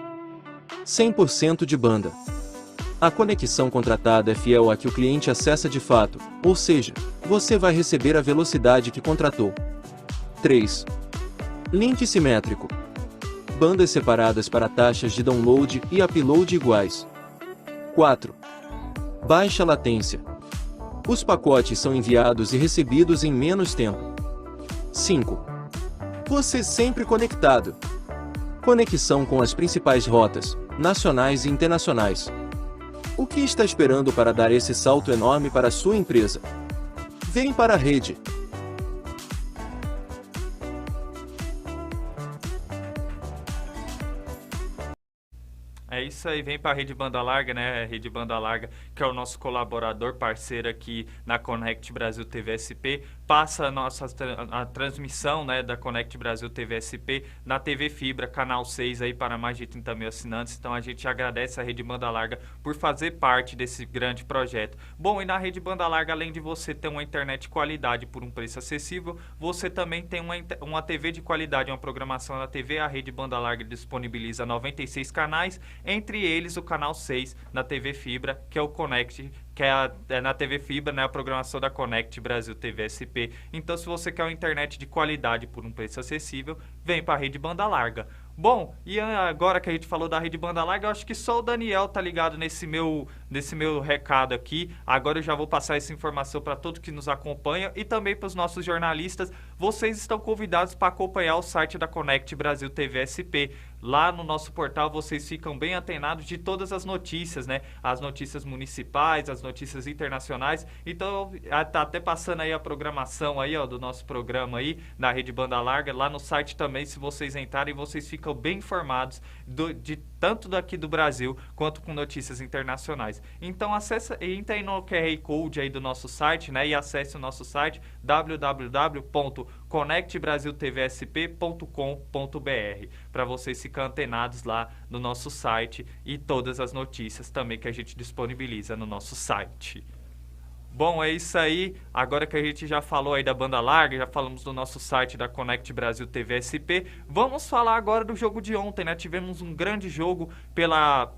100% de banda. A conexão contratada é fiel à que o cliente acessa de fato, ou seja, você vai receber a velocidade que contratou. 3. Link simétrico. bandas separadas para taxas de download e upload iguais. 4. Baixa latência. Os pacotes são enviados e recebidos em menos tempo. 5. Você sempre conectado. Conexão com as principais rotas, nacionais e internacionais. O que está esperando para dar esse salto enorme para a sua empresa? Vem para a rede. É isso aí, vem para a Rede Banda Larga, né? A Rede Banda Larga, que é o nosso colaborador, parceiro aqui na Connect Brasil TV SP, passa a transmissão, né, da Connect Brasil TV SP na TV Fibra, canal 6 aí para mais de 30 mil assinantes. Então a gente agradece a Rede Banda Larga por fazer parte desse grande projeto. Bom, e na Rede Banda Larga, além de você ter uma internet de qualidade por um preço acessível, você também tem uma TV de qualidade, uma programação na TV. A Rede Banda Larga disponibiliza 96 canais, entre eles o canal 6 na TV Fibra, que é o Connect, que é na TV Fibra, né, a programação da Connect Brasil TV SP. Então, se você quer uma internet de qualidade por um preço acessível, vem para a Rede Banda Larga. Bom, e agora que a gente falou da Rede Banda Larga, eu acho que só o Daniel tá ligado nesse meu recado aqui. Agora eu já vou passar essa informação para todos que nos acompanham e também para os nossos jornalistas. Vocês estão convidados para acompanhar o site da Connect Brasil TV SP. Lá no nosso portal vocês ficam bem antenados de todas as notícias, né? As notícias municipais, as notícias internacionais. Então, tá até passando aí a programação aí, ó, do nosso programa aí, na Rede Banda Larga. Lá no site também, se vocês entrarem, vocês ficam bem informados de tanto daqui do Brasil, quanto com notícias internacionais. Então, entra aí no QR Code aí do nosso site, né? E acesse o nosso site, www.connectbrasiltvsp.com.br, para vocês ficarem antenados lá no nosso site e todas as notícias também que a gente disponibiliza no nosso site. Bom, é isso aí. Agora que a gente já falou aí da banda larga, já falamos do nosso site da Connect Brasil TV SP, vamos falar agora do jogo de ontem, né? Tivemos um grande jogo pela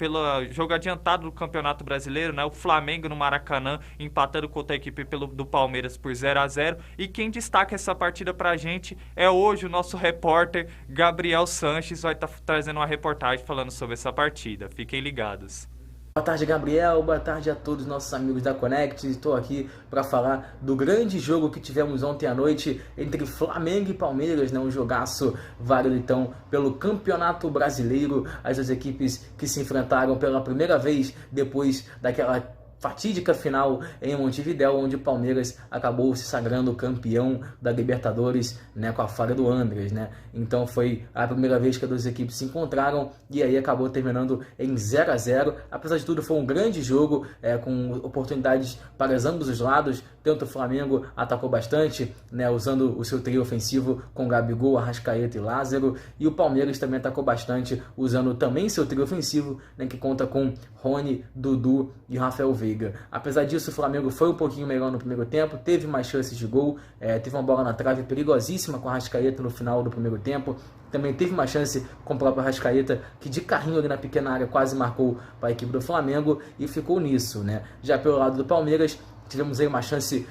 jogo adiantado do Campeonato Brasileiro, né? O Flamengo no Maracanã empatando contra a equipe do Palmeiras por 0-0. E quem destaca essa partida pra gente é hoje o nosso repórter Gabriel Sanches, vai estar trazendo uma reportagem falando sobre essa partida. Fiquem ligados. Boa tarde, Gabriel. Boa tarde a todos os nossos amigos da Connect. Estou aqui para falar do grande jogo que tivemos ontem à noite entre Flamengo e Palmeiras, né? Um jogaço válido, então, pelo Campeonato Brasileiro. As duas equipes que se enfrentaram pela primeira vez depois daquela fatídica final em Montevidéu, onde o Palmeiras acabou se sagrando campeão da Libertadores, né, com a falha do Andrés, né? Então foi a primeira vez que as duas equipes se encontraram e aí acabou terminando em 0-0. Apesar de tudo, foi um grande jogo, com oportunidades para ambos os lados. Tanto o Flamengo atacou bastante, né, usando o seu trio ofensivo com Gabigol, Arrascaeta e Lázaro, e o Palmeiras também atacou bastante, usando também seu trio ofensivo, né, que conta com Rony, Dudu e Rafael Veiga. Apesar disso, o Flamengo foi um pouquinho melhor no primeiro tempo, teve mais chances de gol, teve uma bola na trave perigosíssima com a Arrascaeta no final do primeiro tempo. Também teve uma chance com o próprio Arrascaeta, que de carrinho ali na pequena área quase marcou para a equipe do Flamengo e ficou nisso, né? Já pelo lado do Palmeiras, tivemos aí uma chance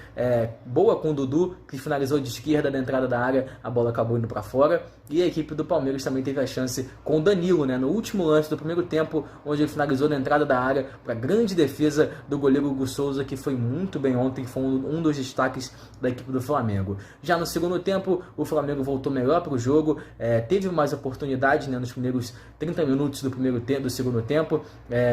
boa com o Dudu, que finalizou de esquerda na entrada da área, a bola acabou indo para fora. E a equipe do Palmeiras também teve a chance com o Danilo, né, no último lance do primeiro tempo, onde ele finalizou na entrada da área para grande defesa do goleiro Hugo Souza, que foi muito bem ontem, foi um dos destaques da equipe do Flamengo. Já no segundo tempo, o Flamengo voltou melhor para o jogo, teve mais oportunidades, né, nos primeiros 30 minutos do segundo tempo,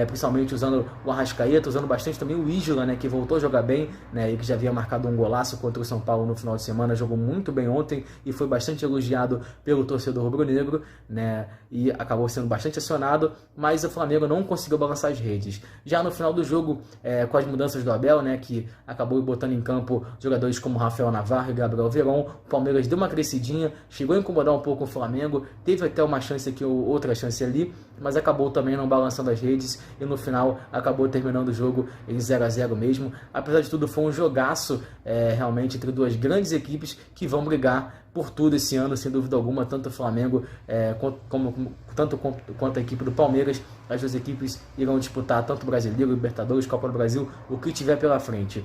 principalmente usando o Arrascaeta, usando bastante também o Isla, né, que voltou a jogar bem, né, e que já havia marcado um golaço contra o São Paulo no final de semana, jogou muito bem ontem e foi bastante elogiado pelo torcedor rubro-negro, né, e acabou sendo bastante acionado, mas o Flamengo não conseguiu balançar as redes. Já no final do jogo, com as mudanças do Abel, né, que acabou botando em campo jogadores como Rafael Navarro e Gabriel Veron, o Palmeiras deu uma crescidinha, chegou a incomodar um pouco o Flamengo, teve até uma chance aqui ou outra chance ali, mas acabou também não balançando as redes e no final acabou terminando o jogo em 0-0 mesmo. Apesar de tudo, foi um jogaço realmente entre duas grandes equipes que vão brigar por tudo esse ano, sem dúvida alguma, tanto o Flamengo quanto a equipe do Palmeiras. As duas equipes irão disputar tanto o Brasileiro, Libertadores, Copa do Brasil, o que tiver pela frente.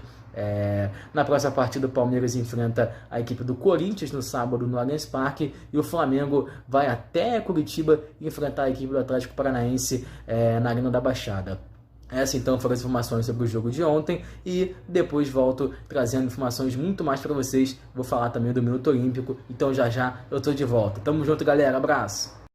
Na próxima partida, o Palmeiras enfrenta a equipe do Corinthians no sábado no Allianz Parque, e o Flamengo vai até Curitiba enfrentar a equipe do Atlético Paranaense na Arena da Baixada. Essas então foram as informações sobre o jogo de ontem, e depois volto trazendo informações muito mais para vocês. Vou falar também do Minuto Olímpico, então já eu tô de volta. Tamo junto, galera, abraço!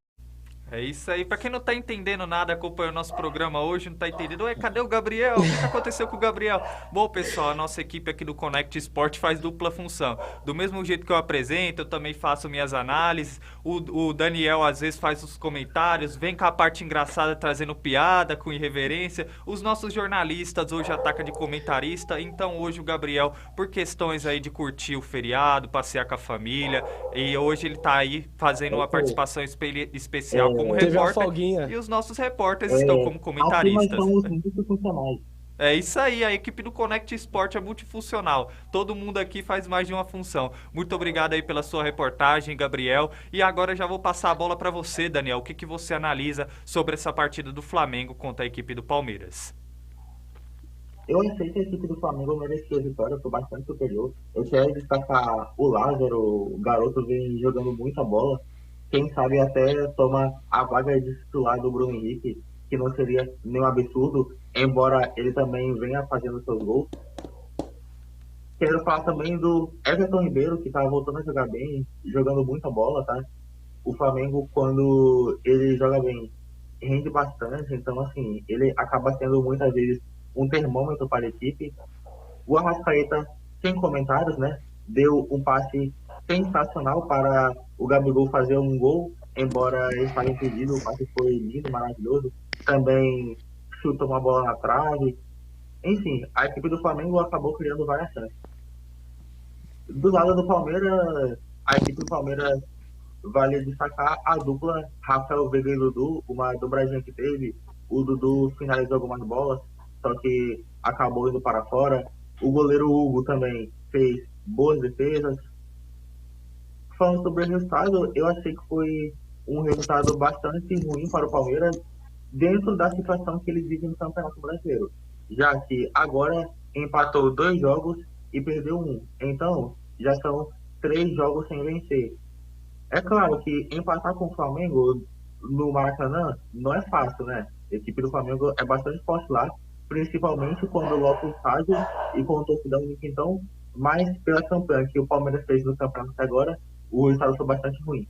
É isso aí. Pra quem não tá entendendo nada, acompanha o nosso programa hoje, não tá entendendo, ué, cadê o Gabriel? O que aconteceu com o Gabriel? Bom, pessoal, a nossa equipe aqui do Connect Sport faz dupla função. Do mesmo jeito que eu apresento, eu também faço minhas análises. O Daniel, às vezes, faz os comentários, vem com a parte engraçada, trazendo piada, com irreverência. Os nossos jornalistas hoje atacam de comentarista. Então, hoje o Gabriel, por questões aí de curtir o feriado, passear com a família, e hoje ele tá aí fazendo uma participação especial como Teve uma repórter, folguinha. e os nossos repórteres estão como Aqui comentaristas. nós somos multifuncionais. É isso aí, a equipe do Connect Sport é multifuncional. Todo mundo aqui faz mais de uma função. Muito obrigado aí pela sua reportagem, Gabriel. E agora eu já vou passar a bola para você, Daniel. O que você analisa sobre essa partida do Flamengo contra a equipe do Palmeiras? Eu achei que a equipe do Flamengo mereceu a vitória, foi bastante superior. Eu quero destacar o Lázaro, o garoto vem jogando muita bola. Quem sabe até toma a vaga de titular do Bruno Henrique, que não seria nenhum absurdo, embora ele também venha fazendo seus gols. Quero falar também do Everton Ribeiro, que tá voltando a jogar bem, jogando muita bola, tá? O Flamengo, quando ele joga bem, rende bastante, então, assim, ele acaba sendo muitas vezes um termômetro para a equipe. O Arrascaeta, sem comentários, né? Deu um passe sensacional para o Gabigol fazer um gol, embora ele estava impedido, o passe foi lindo, maravilhoso. Também chutou uma bola na trave. Enfim, a equipe do Flamengo acabou criando várias chances. Do lado do Palmeiras, a equipe do Palmeiras vale destacar a dupla Rafael Veiga e Dudu, uma dobradinha que teve. O Dudu finalizou algumas bolas, só que acabou indo para fora. O goleiro Hugo também fez boas defesas. Falando sobre o resultado, eu achei que foi um resultado bastante ruim para o Palmeiras dentro da situação que ele vive no Campeonato Brasileiro, já que agora empatou 2 jogos e perdeu 1. Então, já são 3 jogos sem vencer. É claro que empatar com o Flamengo no Maracanã não é fácil, né? A equipe do Flamengo é bastante forte lá, principalmente quando lota o estádio e com o torcida única. Então, mas pela campanha que o Palmeiras fez no campeonato até agora, o resultado foi bastante ruim.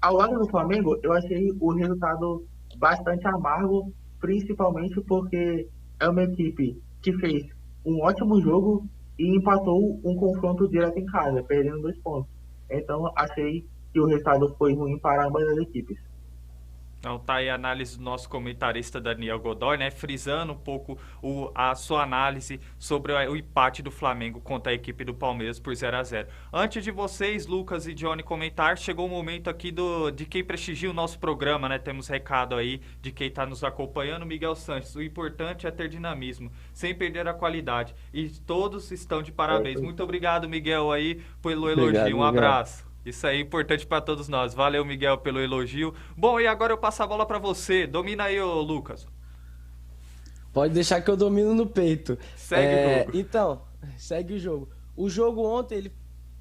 Ao lado do Flamengo, eu achei o resultado bastante amargo, principalmente porque é uma equipe que fez um ótimo jogo e empatou um confronto direto em casa, perdendo 2 pontos. Então, achei que o resultado foi ruim para ambas as equipes. Então tá aí a análise do nosso comentarista Daniel Godoy, né? Frisando um pouco a sua análise sobre o empate do Flamengo contra a equipe do Palmeiras por 0-0. Antes de vocês, Lucas e Johnny, comentar, chegou o momento aqui de quem prestigia o nosso programa, né? Temos recado aí de quem está nos acompanhando, Miguel Sanches. O importante é ter dinamismo, sem perder a qualidade. E todos estão de parabéns. Muito obrigado, Miguel, aí, pelo elogio. Obrigado, um abraço. Isso aí é importante para todos nós. Valeu, Miguel, pelo elogio. Bom, e agora eu passo a bola para você. Domina aí, ô Lucas. Pode deixar que eu domino no peito. Segue o jogo. Então, segue o jogo. O jogo ontem,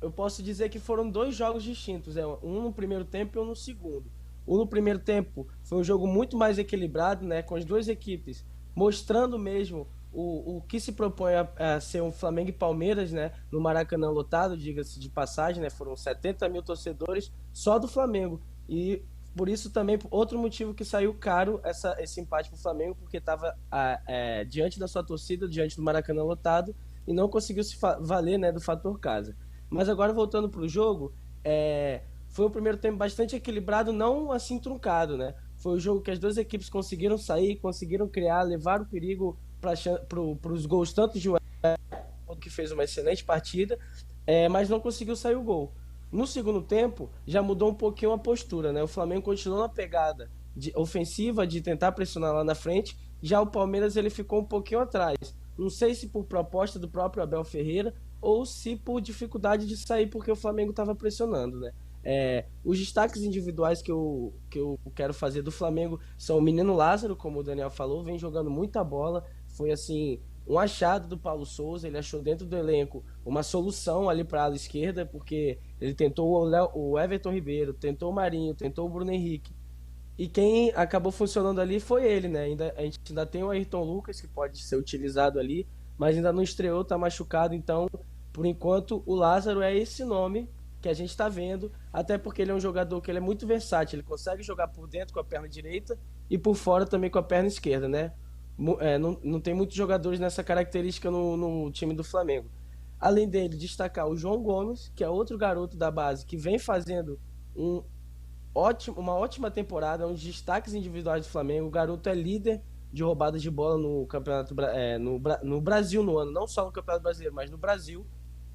eu posso dizer que foram 2 jogos distintos. Um no primeiro tempo e um no segundo. No primeiro tempo foi um jogo muito mais equilibrado, né? Com as 2 equipes mostrando mesmo o que se propõe a ser um Flamengo e Palmeiras, né, no Maracanã lotado, diga-se de passagem, né, foram 70 mil torcedores só do Flamengo, e por isso também, outro motivo que saiu caro esse empate pro Flamengo, porque estava diante da sua torcida, diante do Maracanã lotado, e não conseguiu se valer, né, do fator casa. Mas agora, voltando pro jogo, foi um primeiro tempo bastante equilibrado, não assim truncado, né, foi o jogo que as 2 equipes conseguiram sair, conseguiram criar, levar o perigo para os gols, tanto de que fez uma excelente partida, mas não conseguiu sair o gol. No segundo tempo, já mudou um pouquinho a postura, né? O Flamengo continuou na pegada ofensiva, de tentar pressionar lá na frente, já o Palmeiras ele ficou um pouquinho atrás. Não sei se por proposta do próprio Abel Ferreira ou se por dificuldade de sair, porque o Flamengo estava pressionando, né? Os destaques individuais que eu quero fazer do Flamengo são o menino Lázaro, como o Daniel falou, vem jogando muita bola. Foi assim, um achado do Paulo Souza. Ele achou dentro do elenco uma solução ali para a ala esquerda, porque ele tentou o Everton Ribeiro, tentou o Marinho, tentou o Bruno Henrique. E quem acabou funcionando ali foi ele, né? A gente ainda tem o Ayrton Lucas, que pode ser utilizado ali, mas ainda não estreou, tá machucado. Então, por enquanto, o Lázaro é esse nome que a gente está vendo, até porque ele é um jogador que ele é muito versátil. Ele consegue jogar por dentro com a perna direita e por fora também com a perna esquerda, né? Não tem muitos jogadores nessa característica no time do Flamengo. Além dele, destacar o João Gomes, que é outro garoto da base que vem fazendo uma ótima temporada, um dos destaques individuais do Flamengo. O garoto é líder de roubadas de bola no campeonato no Brasil no ano, não só no Campeonato Brasileiro, mas no Brasil.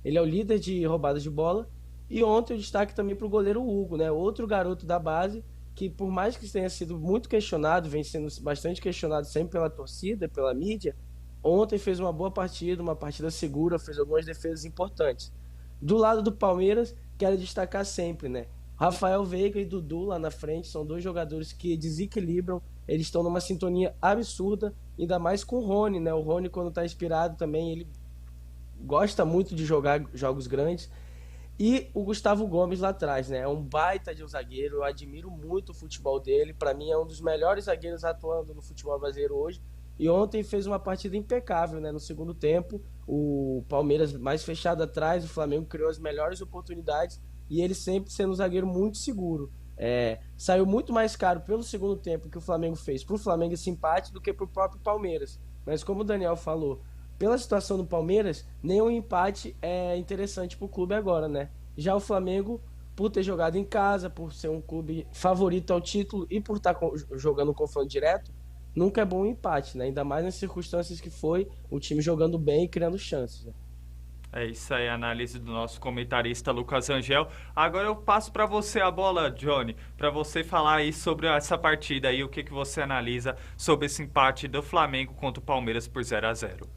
Ele é o líder de roubadas de bola. E ontem o destaque também para o goleiro Hugo, né? Outro garoto da base que, por mais que tenha sido muito questionado, vem sendo bastante questionado sempre pela torcida, pela mídia, ontem fez uma boa partida, uma partida segura, fez algumas defesas importantes. Do lado do Palmeiras, quero destacar sempre, né? Rafael Veiga e Dudu lá na frente são dois jogadores que desequilibram, eles estão numa sintonia absurda, ainda mais com o Rony, né? O Rony, quando está inspirado também, ele gosta muito de jogar jogos grandes. E o Gustavo Gomes lá atrás, né? É um baita de um zagueiro, eu admiro muito o futebol dele, para mim é um dos melhores zagueiros atuando no futebol brasileiro hoje. E ontem fez uma partida impecável, né? No segundo tempo, o Palmeiras mais fechado atrás, o Flamengo criou as melhores oportunidades e ele sempre sendo um zagueiro muito seguro. Saiu muito mais caro pelo segundo tempo que o Flamengo fez pro Flamengo esse empate do que pro próprio Palmeiras. Mas como o Daniel falou, pela situação do Palmeiras, nenhum empate é interessante pro clube agora, né? Já o Flamengo, por ter jogado em casa, por ser um clube favorito ao título e por estar jogando um confronto direto, nunca é bom um empate, né? Ainda mais nas circunstâncias que foi o time jogando bem e criando chances, né? É isso aí, a análise do nosso comentarista Lucas Angel. Agora eu passo para você a bola, Johnny, para você falar aí sobre essa partida aí, o que você analisa sobre esse empate do Flamengo contra o Palmeiras por 0-0.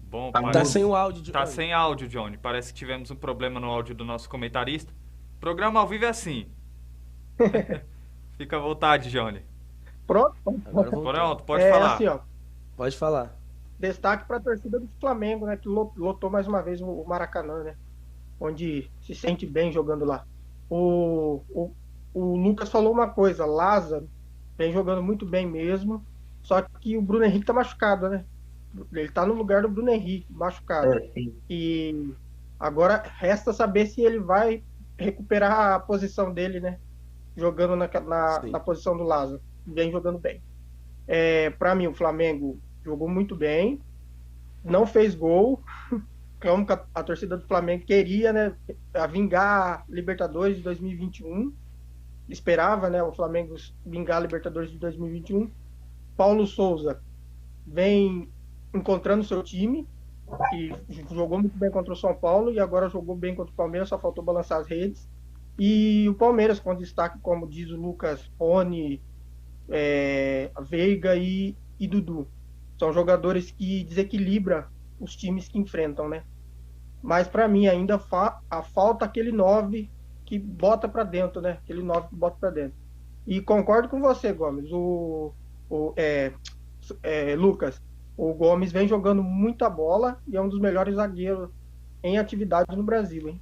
Bom, Tá sem o áudio, Johnny. Tá sem áudio, Johnny. Parece que tivemos um problema no áudio do nosso comentarista. Programa ao vivo é assim. Fica à vontade, Johnny. Pronto? Pronto, pode falar. Assim, ó, Pode falar. destaque para a torcida do Flamengo, né? Que lotou mais uma vez o Maracanã, né? Onde se sente bem jogando lá. O Lucas falou uma coisa, Lázaro vem jogando muito bem mesmo, só que o Bruno Henrique tá machucado, né? Ele tá no lugar do Bruno Henrique, machucado. Sim. E agora resta saber se ele vai recuperar a posição dele, né? Jogando na posição do Lázaro. Vem jogando bem. Para mim, o Flamengo jogou muito bem, não fez gol, como a torcida do Flamengo queria, né? A vingar a Libertadores de 2021. Esperava, né? O Flamengo vingar a Libertadores de 2021. Paulo Souza vem encontrando seu time, que jogou muito bem contra o São Paulo e agora jogou bem contra o Palmeiras, só faltou balançar as redes. E o Palmeiras, com destaque, como diz o Lucas, Rony, Veiga e Dudu. São jogadores que desequilibram os times que enfrentam, né? Mas para mim ainda falta aquele 9 que bota para dentro, né? Aquele 9 que bota para dentro. E concordo com você, Gomes. Lucas, o Gomes vem jogando muita bola e é um dos melhores zagueiros em atividade no Brasil, hein?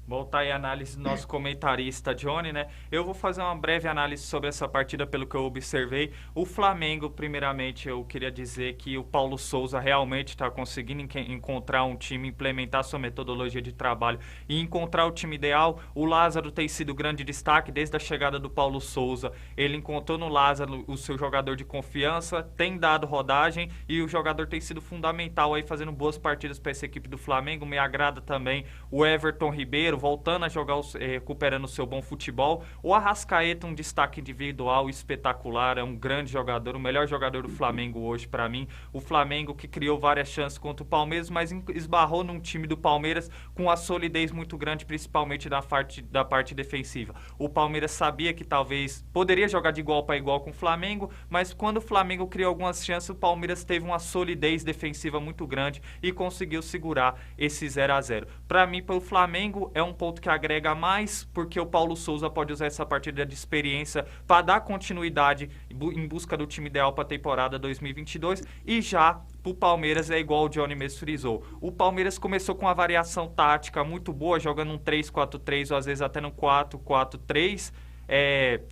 Bom, tá aí a análise do nosso comentarista Johnny, né? Eu vou fazer uma breve análise sobre essa partida pelo que eu observei. O Flamengo, primeiramente, eu queria dizer que o Paulo Souza realmente está conseguindo encontrar um time, implementar sua metodologia de trabalho e encontrar o time ideal. O Lázaro tem sido grande destaque desde a chegada do Paulo Souza. Ele encontrou no Lázaro o seu jogador de confiança, tem dado rodagem e o jogador tem sido fundamental aí fazendo boas partidas para essa equipe do Flamengo. Me agrada também o Everton Ribeiro, voltando a jogar, recuperando o seu bom futebol. O Arrascaeta, um destaque individual espetacular, é um grande jogador, o melhor jogador do Flamengo hoje para mim. O Flamengo que criou várias chances contra o Palmeiras, mas esbarrou num time do Palmeiras com a solidez muito grande, principalmente da parte defensiva. O Palmeiras sabia que talvez poderia jogar de igual para igual com o Flamengo, mas quando o Flamengo criou algumas chances, o Palmeiras teve uma solidez defensiva muito grande e conseguiu segurar esse 0-0. Para mim, pelo Flamengo, é um ponto que agrega mais, porque o Paulo Souza pode usar essa partida de experiência para dar continuidade em busca do time ideal para a temporada 2022. E já o Palmeiras é igual o Johnny mesmo frisou. O Palmeiras começou com uma variação tática muito boa, jogando um 3-4-3 ou às vezes até no 4-4-3.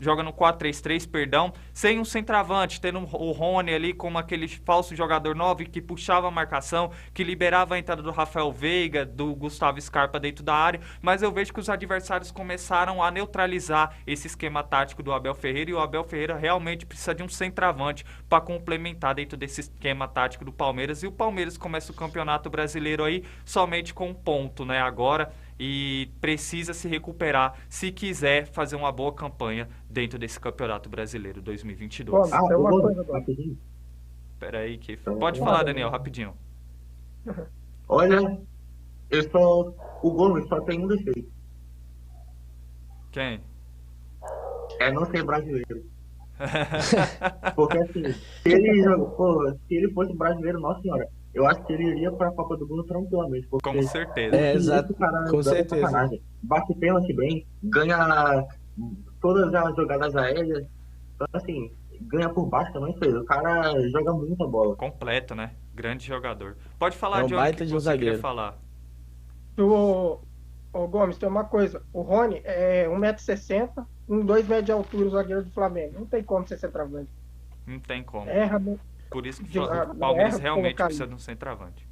Joga no 4-3-3, perdão, sem um centroavante, tendo o Rony ali como aquele falso jogador 9 que puxava a marcação, que liberava a entrada do Rafael Veiga, do Gustavo Scarpa dentro da área, mas eu vejo que os adversários começaram a neutralizar esse esquema tático do Abel Ferreira, e o Abel Ferreira realmente precisa de um centroavante para complementar dentro desse esquema tático do Palmeiras, e o Palmeiras começa o Campeonato Brasileiro aí somente com um ponto, né, agora, e precisa se recuperar se quiser fazer uma boa campanha dentro desse Campeonato Brasileiro 2022. Tem uma coisa, rapidinho. Espera aí, que pode falar, Daniel, rapidinho. Olha, o Gomes só tem um defeito. Quem? É não ser brasileiro. Porque assim, se ele fosse brasileiro, nossa senhora, eu acho que ele iria para a Copa do Mundo tranquilamente. Com certeza. Exato. Com certeza. Bate pênalti bem, ganha todas as jogadas aéreas. Então, assim, ganha por baixo também, fez. O cara joga muita bola. Completo, né? Grande jogador. Pode falar, É um Johnny, baita que de um você queria zagueiro. falar. Ô Gomes, tem uma coisa. O Rony é 1,60m, 2 metros de altura, o zagueiro do Flamengo. Não tem como ser centroavante. Não tem como. Erra. Por isso que o Palmeiras realmente precisa de um centroavante.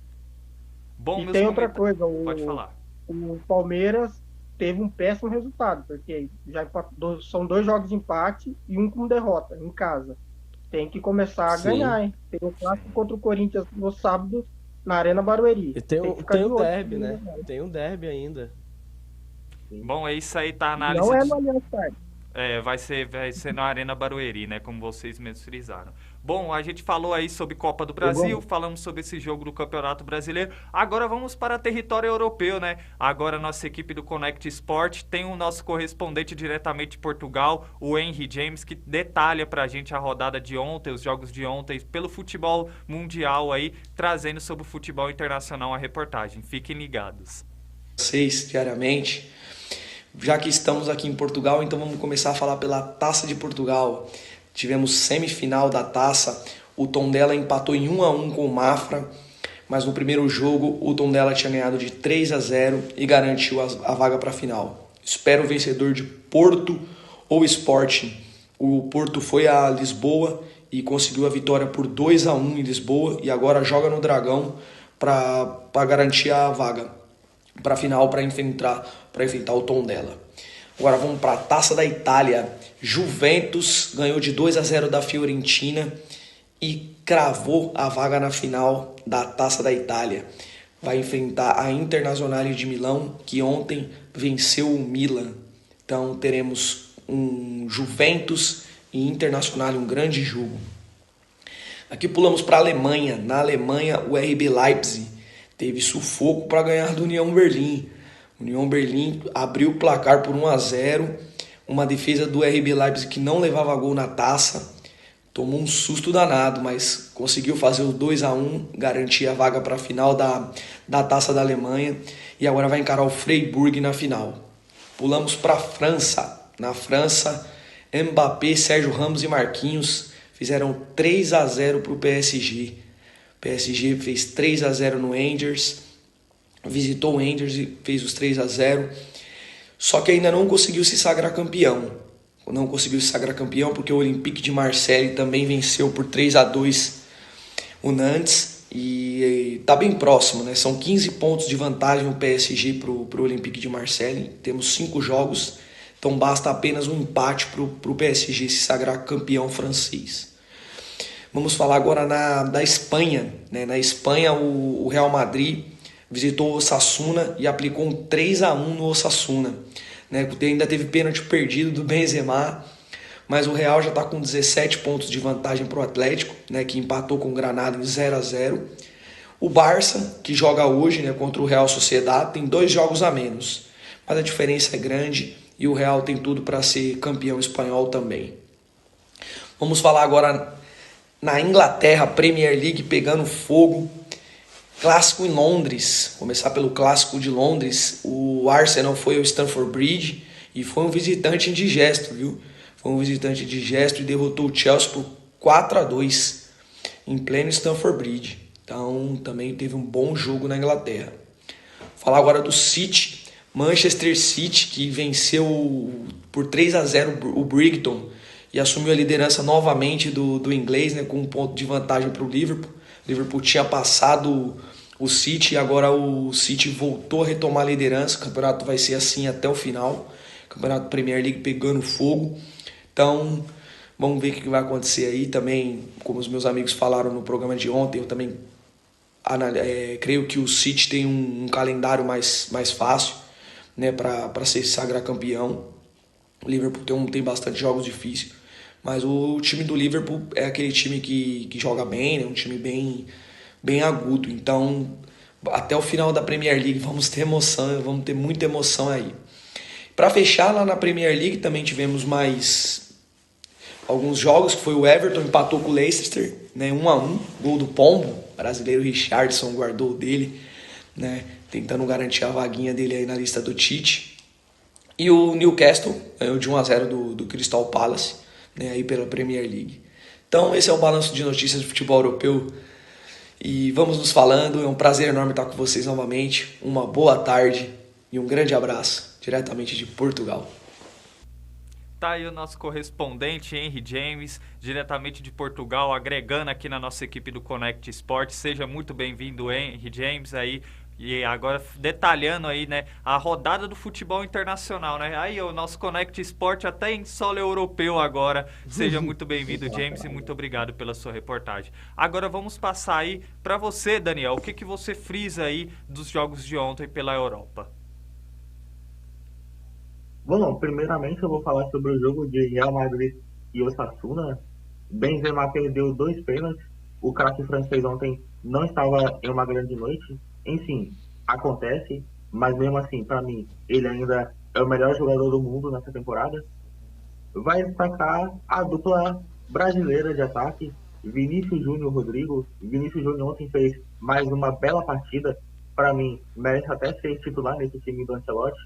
Bom, e tem outra coisa. Pode falar. O Palmeiras teve um péssimo resultado, porque são 2 jogos de empate e um com derrota em casa. Tem que começar a ganhar, hein? Tem o clássico contra o Corinthians no sábado na Arena Barueri. E tem um derby, né? Tem um derby ainda. Bom, é isso aí, tá a análise. Não é no Allianz Parque. Vai ser na Arena Barueri, né? Como vocês mesmos frisaram. Bom, a gente falou aí sobre Copa do Brasil, falamos sobre esse jogo do Campeonato Brasileiro. Agora vamos para território europeu, né? Agora a nossa equipe do Connect Sport tem o nosso correspondente diretamente de Portugal, o Henry James, que detalha pra gente a rodada de ontem, os jogos de ontem, pelo futebol mundial aí, trazendo sobre o futebol internacional a reportagem. Fiquem ligados. Vocês diariamente. Já que estamos aqui em Portugal, então vamos começar a falar pela Taça de Portugal. Tivemos semifinal da Taça, o Tondela empatou em 1-1 com o Mafra, mas no primeiro jogo o Tondela tinha ganhado de 3-0 e garantiu a vaga para a final. Espero o vencedor de Porto ou Sporting. O Porto foi a Lisboa e conseguiu a vitória por 2-1 em Lisboa e agora joga no Dragão para garantir a vaga para a final, para enfrentar o Tondela. Agora vamos para a Taça da Itália. Juventus ganhou de 2-0 da Fiorentina e cravou a vaga na final da Taça da Itália. Vai enfrentar a Internazionale de Milão, que ontem venceu o Milan. Então teremos um Juventus e Internazionale, um grande jogo. Aqui pulamos para a Alemanha. Na Alemanha, o RB Leipzig teve sufoco para ganhar do União Berlim. União Berlim abriu o placar por 1-0, uma defesa do RB Leipzig que não levava gol na taça, tomou um susto danado, mas conseguiu fazer o 2-1, garantir a vaga para a final da Taça da Alemanha e agora vai encarar o Freiburg na final. Pulamos para a França. Na França, Mbappé, Sérgio Ramos e Marquinhos fizeram 3-0 para o PSG. O PSG fez 3-0 no Angers, visitou o Angers e fez os 3-0, só que ainda não conseguiu se sagrar campeão. Não conseguiu se sagrar campeão porque o Olympique de Marseille também venceu por 3-2 o Nantes e tá bem próximo, né? São 15 pontos de vantagem o PSG pro Olympique de Marseille. Temos 5 jogos, então basta apenas um empate pro PSG se sagrar campeão francês. Vamos falar agora da Espanha, né? Na Espanha, o Real Madrid visitou o Osasuna e aplicou um 3-1 no Osasuna, né? Ainda teve pênalti perdido do Benzema, mas o Real já está com 17 pontos de vantagem para o Atlético, né? Que empatou com o Granada em 0-0. O Barça, que joga hoje, né, contra o Real Sociedad, tem 2 jogos a menos, mas a diferença é grande e o Real tem tudo para ser campeão espanhol também. Vamos falar agora na Inglaterra, Premier League pegando fogo. Clássico em Londres, começar pelo clássico de Londres, o Arsenal foi ao Stamford Bridge e foi um visitante indigesto, viu? Foi um visitante indigesto e derrotou o Chelsea por 4-2 em pleno Stamford Bridge. Então também teve um bom jogo na Inglaterra. Falar agora do City, Manchester City, que venceu por 3-0 o Brighton e assumiu a liderança novamente do inglês, né, com um ponto de vantagem para o Liverpool. O Liverpool tinha passado o City e agora o City voltou a retomar a liderança. O campeonato vai ser assim até o final. O campeonato Premier League pegando fogo. Então, vamos ver o que vai acontecer aí. Também, como os meus amigos falaram no programa de ontem, eu também creio que o City tem um calendário mais fácil, né, para se sagrar campeão. O Liverpool tem bastante jogos difíceis. Mas o time do Liverpool é aquele time que joga bem, né? Um time bem agudo. Então, até o final da Premier League vamos ter emoção, vamos ter muita emoção aí. Para fechar, lá na Premier League também tivemos mais alguns jogos, que foi o Everton empatou com o Leicester, né? 1-1, gol do Pombo, o brasileiro Richarlison guardou o dele, né? Tentando garantir a vaguinha dele aí na lista do Tite. E o Newcastle ganhou de 1-0 do Crystal Palace, né, aí pela Premier League. Então esse é o balanço de notícias do futebol europeu e vamos nos falando. É um prazer enorme estar com vocês novamente. Uma boa tarde e um grande abraço diretamente de Portugal. Tá aí o nosso correspondente Henry James, diretamente de Portugal, agregando aqui na nossa equipe do Connect Sport. Seja muito bem-vindo, Henry James, aí. E agora detalhando aí, né, a rodada do futebol internacional, né? Aí o nosso Connect Sport até em solo europeu agora. Seja muito bem-vindo, James, e muito obrigado pela sua reportagem. Agora vamos passar aí para você, Daniel. O que você frisa aí dos jogos de ontem pela Europa? Bom, primeiramente eu vou falar sobre o jogo de Real Madrid e Osasuna. Benzema perdeu 2 pênaltis. O craque francês ontem não estava em uma grande noite. Enfim, acontece, mas mesmo assim, para mim, ele ainda é o melhor jogador do mundo nessa temporada. Vai destacar a dupla brasileira de ataque, Vinícius Júnior e Rodrigo. Vinícius Júnior ontem fez mais uma bela partida. Para mim, merece até ser titular nesse time do Ancelotti.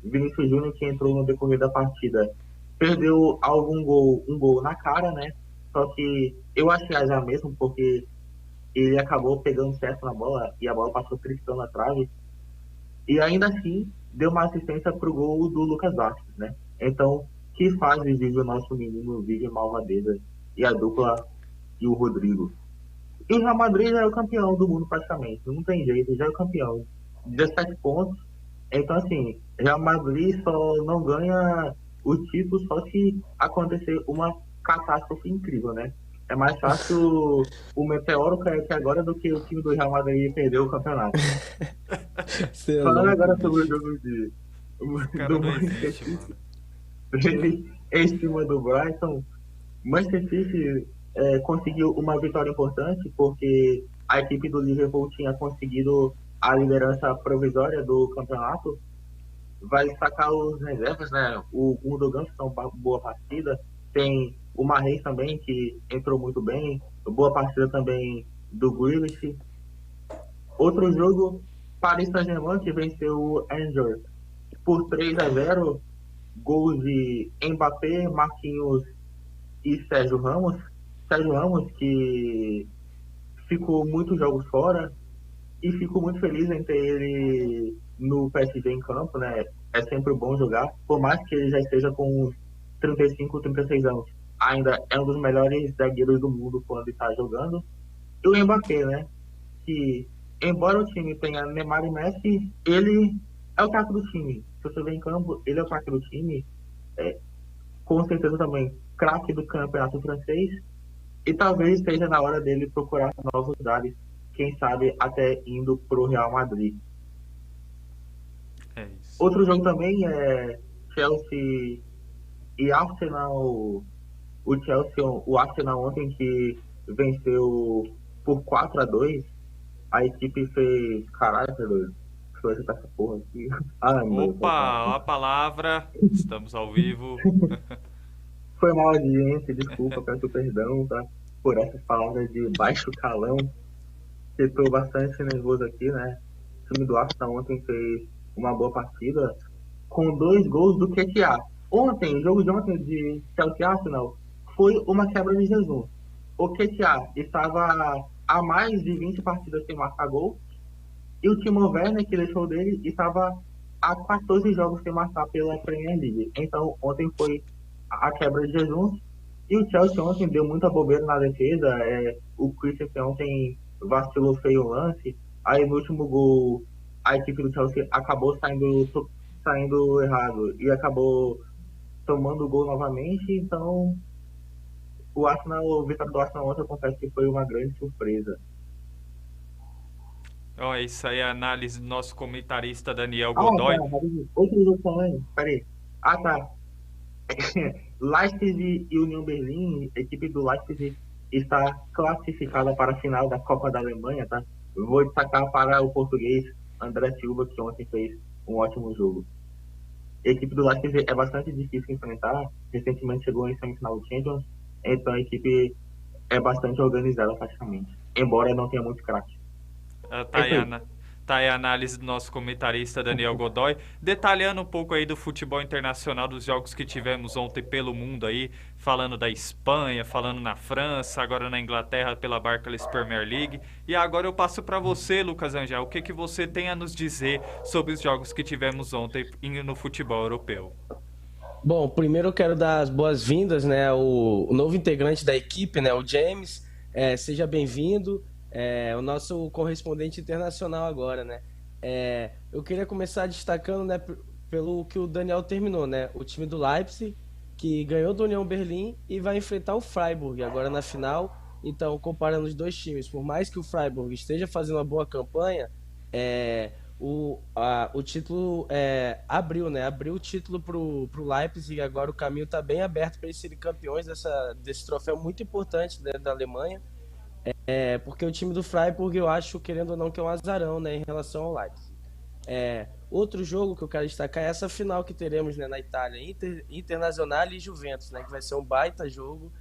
Vinícius Júnior, que entrou no decorrer da partida, perdeu um gol na cara, né? Só que eu achei já mesmo, porque ele acabou pegando certo na bola e a bola passou triscando na trave. E ainda assim, deu uma assistência pro gol do Lucas Vázquez, né? Então, que fase vive o nosso menino Vive Malvadeza e a dupla e o Rodrigo. E o Real Madrid já é o campeão do mundo praticamente. Não tem jeito, já é o campeão. 17 pontos. Então, assim, Real Madrid só não ganha o título só se acontecer uma catástrofe incrível, né? É mais fácil o Meteoro cair aqui agora do que o time do Real Madrid perder o campeonato. Falando agora sobre o jogo do Manchester City em cima do Brighton, Manchester City conseguiu uma vitória importante porque a equipe do Liverpool tinha conseguido a liderança provisória do campeonato. Vai destacar os reservas, né? O Gundogan, que fez uma boa partida. Tem o Mahrez também, que entrou muito bem. Boa partida também do Grealish. Outro jogo, Paris Saint-Germain, que venceu o Angers por 3-0. Gols de Mbappé, Marquinhos e Sérgio Ramos. Sérgio Ramos, que ficou muitos jogos fora. E fico muito feliz em ter ele no PSG em campo, né? É sempre bom jogar. Por mais que ele já esteja com 35, 36 anos, ainda é um dos melhores zagueiros do mundo quando está jogando. E o Mbappé, né? Que, embora o time tenha Neymar e Messi, ele é o craque do time. Se você ver em campo, ele é o craque do time. Com certeza também craque do campeonato francês. E talvez esteja na hora dele procurar novos ares. Quem sabe até indo pro Real Madrid. É isso. Outro jogo também é Chelsea e Arsenal. O Arsenal ontem que venceu por 4-2. A equipe fez... Caralho, deixa eu acertar essa porra aqui. Opa, a palavra. Estamos ao vivo. Foi mal, audiência, desculpa, peço perdão, tá? Por essas palavras de baixo calão. que estou bastante nervoso aqui, né? O time do Arsenal ontem fez uma boa partida com 2 gols do QTA. Ontem, o jogo de ontem de Chelsea Arsenal foi uma quebra de jejum. O QTA estava há mais de 20 partidas sem marcar gol e o Timo Werner, que deixou dele, estava há 14 jogos sem marcar pela Premier League. Então, ontem foi a quebra de jejum. E o Chelsea ontem deu muita bobeira na defesa. O Christensen ontem vacilou feio o lance. Aí no último gol, a equipe do Chelsea acabou saindo errado e acabou tomando o gol novamente. Então, o vitória do Arsenal ontem, eu confesso que foi uma grande surpresa. Ó, isso aí é a análise do nosso comentarista Daniel Ah, Godoy. outro jogo também. Peraí. Ah, tá. Leipzig e União Berlim, a equipe do Leipzig está classificada para a final da Copa da Alemanha, tá? Eu vou destacar para o português André Silva, que ontem fez um ótimo jogo. A equipe do Leipzig é bastante difícil de enfrentar, recentemente chegou em semifinal do Champions, então a equipe é bastante organizada praticamente, embora não tenha muito craque. Tá aí a análise do nosso comentarista Daniel Godoy, detalhando um pouco aí do futebol internacional, dos jogos que tivemos ontem pelo mundo aí, falando da Espanha, falando na França, agora na Inglaterra pela Barclays Premier League. E agora eu passo para você, Lucas Angel, o que você tem a nos dizer sobre os jogos que tivemos ontem no futebol europeu? Bom, primeiro eu quero dar as boas-vindas, né, o novo integrante da equipe, né, o James. Seja bem-vindo. O nosso correspondente internacional agora, né? Eu queria começar destacando, né, pelo que o Daniel terminou, né? O time do Leipzig, que ganhou do União Berlim e vai enfrentar o Freiburg agora na final. Então, comparando os dois times, por mais que o Freiburg esteja fazendo uma boa campanha, o título abriu, né? Abriu o título pro Leipzig e agora o caminho está bem aberto para eles serem campeões desse troféu muito importante, né, da Alemanha. Porque o time do Freiburg, eu acho, querendo ou não, que é um azarão, né, em relação ao Leipzig. Outro jogo que eu quero destacar é essa final que teremos, né, na Itália, Internazionale e Juventus, né, que vai ser um baita jogo,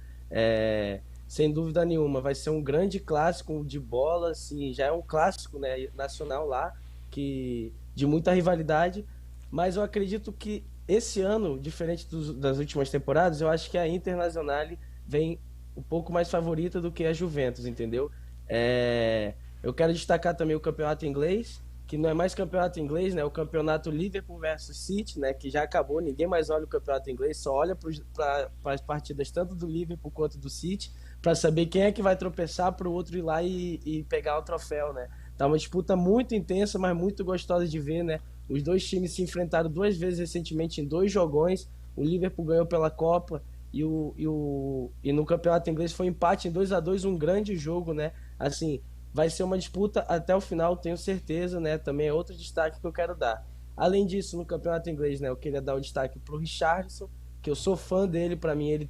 sem dúvida nenhuma. Vai ser um grande clássico de bola, assim, já é um clássico, né, nacional lá, de muita rivalidade, mas eu acredito que esse ano, diferente das últimas temporadas, eu acho que a Internazionale vem um pouco mais favorita do que a Juventus, entendeu? Eu quero destacar também o campeonato inglês, que não é mais campeonato inglês, né? O campeonato Liverpool versus City, né? Que já acabou, ninguém mais olha o campeonato inglês, só olha para as partidas tanto do Liverpool quanto do City, para saber quem é que vai tropeçar para o outro ir lá e pegar o troféu, né? Tá uma disputa muito intensa, mas muito gostosa de ver, né? Os dois times se enfrentaram 2 vezes recentemente em 2 jogões. O Liverpool ganhou pela Copa e no campeonato inglês foi empate em 2-2, um grande jogo, né? Assim, vai ser uma disputa até o final, tenho certeza, né? Também é outro destaque que eu quero dar. Além disso, no campeonato inglês, né, eu queria dar o destaque pro Richarlison, que eu sou fã dele. Para mim ele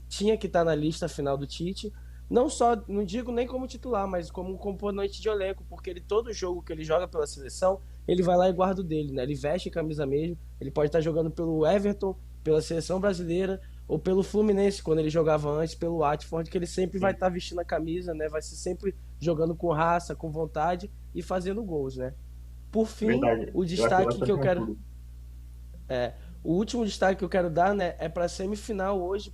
tinha que estar na lista final do Tite, não digo nem como titular, mas como componente de elenco, porque todo jogo que ele joga pela seleção, ele vai lá e guarda o dele, né? Ele veste a camisa mesmo, ele pode estar jogando pelo Everton, pela seleção brasileira, ou pelo Fluminense, quando ele jogava antes, pelo Watford, que ele sempre vai estar vestindo a camisa, né? Vai ser sempre jogando com raça, com vontade e fazendo gols, né? Por fim, Verdade. o destaque que eu quero... O último destaque que eu quero dar, né, é para a semifinal hoje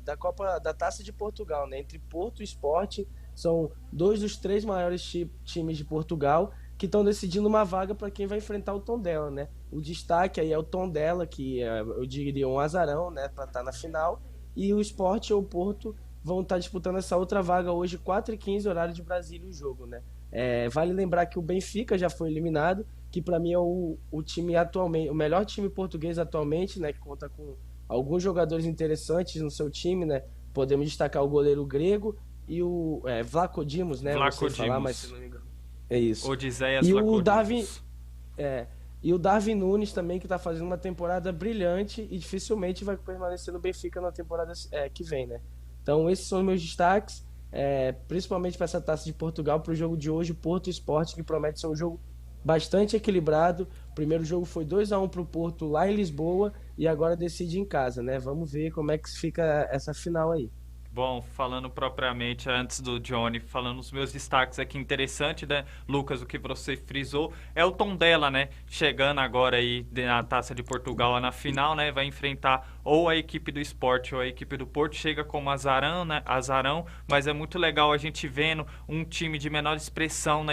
da Copa da Taça de Portugal, né? Entre Porto e Sport, são 2 dos 3 maiores times de Portugal que estão decidindo uma vaga para quem vai enfrentar o Tondela, né? O destaque aí é o Tondela, que eu diria um azarão, né, para estar na final, e o Sport ou o Porto vão estar disputando essa outra vaga hoje, 4h15, horário de Brasília, o jogo, né? Vale lembrar que o Benfica já foi eliminado, que para mim é o time atualmente, o melhor time português atualmente, né, que conta com alguns jogadores interessantes no seu time, né? Podemos destacar o goleiro grego e o Vlaco Dimos, né? Vlaco não sei falar, Dimos. mas se não me engano. É isso. Odiseias E Vlaco o Darwin, Dimos. e o Darwin Nunes também, que está fazendo uma temporada brilhante e dificilmente vai permanecer no Benfica na temporada que vem, né? Então esses são os meus destaques, principalmente para essa Taça de Portugal, para o jogo de hoje, Porto e Sport, que promete ser um jogo bastante equilibrado. O primeiro jogo foi 2-1 para o Porto lá em Lisboa e agora decide em casa, né? Vamos ver como é que fica essa final aí. Bom, falando propriamente antes do Johnny, falando os meus destaques aqui, interessante, né, Lucas, o que você frisou, é o Tondela, né, chegando agora aí na Taça de Portugal, na final, né, vai enfrentar ou a equipe do Sport ou a equipe do Porto, chega como azarão, né, mas é muito legal a gente vendo um time de menor expressão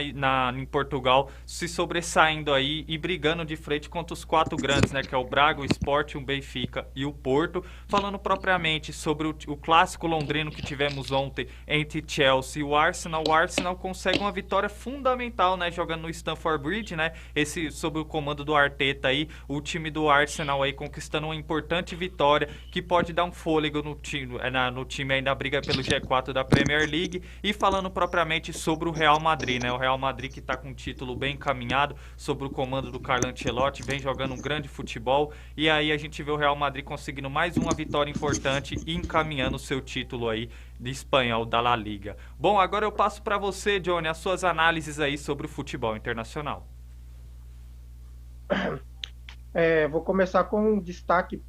em Portugal se sobressaindo aí e brigando de frente contra os 4 grandes, né, que é o Braga, o Sport, o Benfica e o Porto. Falando propriamente sobre o clássico londrino que tivemos ontem entre Chelsea e o Arsenal consegue uma vitória fundamental, né, jogando no Stamford Bridge, né, sob o comando do Arteta aí, o time do Arsenal aí conquistando uma importante vitória que pode dar um fôlego no time aí na briga pelo G4 da Premier League. E falando propriamente sobre o Real Madrid, né, o Real Madrid que está com um título bem encaminhado sob o comando do Carlo Ancelotti, vem jogando um grande futebol, e aí a gente vê o Real Madrid conseguindo mais uma vitória importante e encaminhando o seu título aí de espanhol da La Liga. Bom, agora eu passo para você, Johnny, as suas análises aí sobre o futebol internacional. Vou começar com um destaque,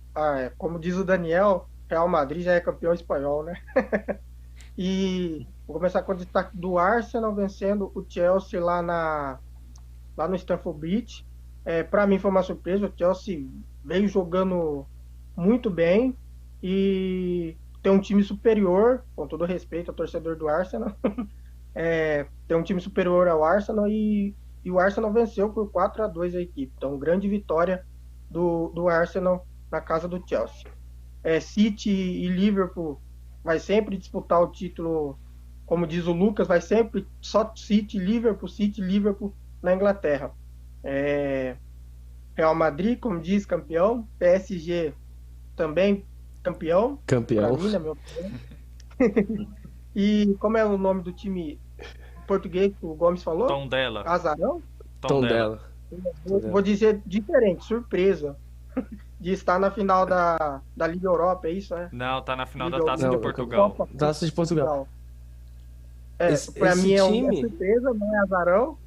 como diz o Daniel, Real Madrid já é campeão espanhol, né? E vou começar com o destaque do Arsenal vencendo o Chelsea lá no Stamford Bridge. Para mim foi uma surpresa, o Chelsea veio jogando muito bem e tem um time superior, com todo respeito ao torcedor do Arsenal, tem um time superior ao Arsenal e o Arsenal venceu por 4-2 a equipe. Então, grande vitória do Arsenal na casa do Chelsea. City e Liverpool vai sempre disputar o título, como diz o Lucas, vai sempre só City e Liverpool na Inglaterra. Real Madrid, como diz, campeão. PSG também campeão. Pra mim, na minha opinião. E como é o nome do time português que o Gomes falou? Tondela. Azarão? Tondela. Vou dizer diferente, surpresa. De estar na final da Liga Europa, é isso, né? Não, tá na final da Taça de Portugal. Taça de Portugal. Pra mim é uma surpresa, não é azarão.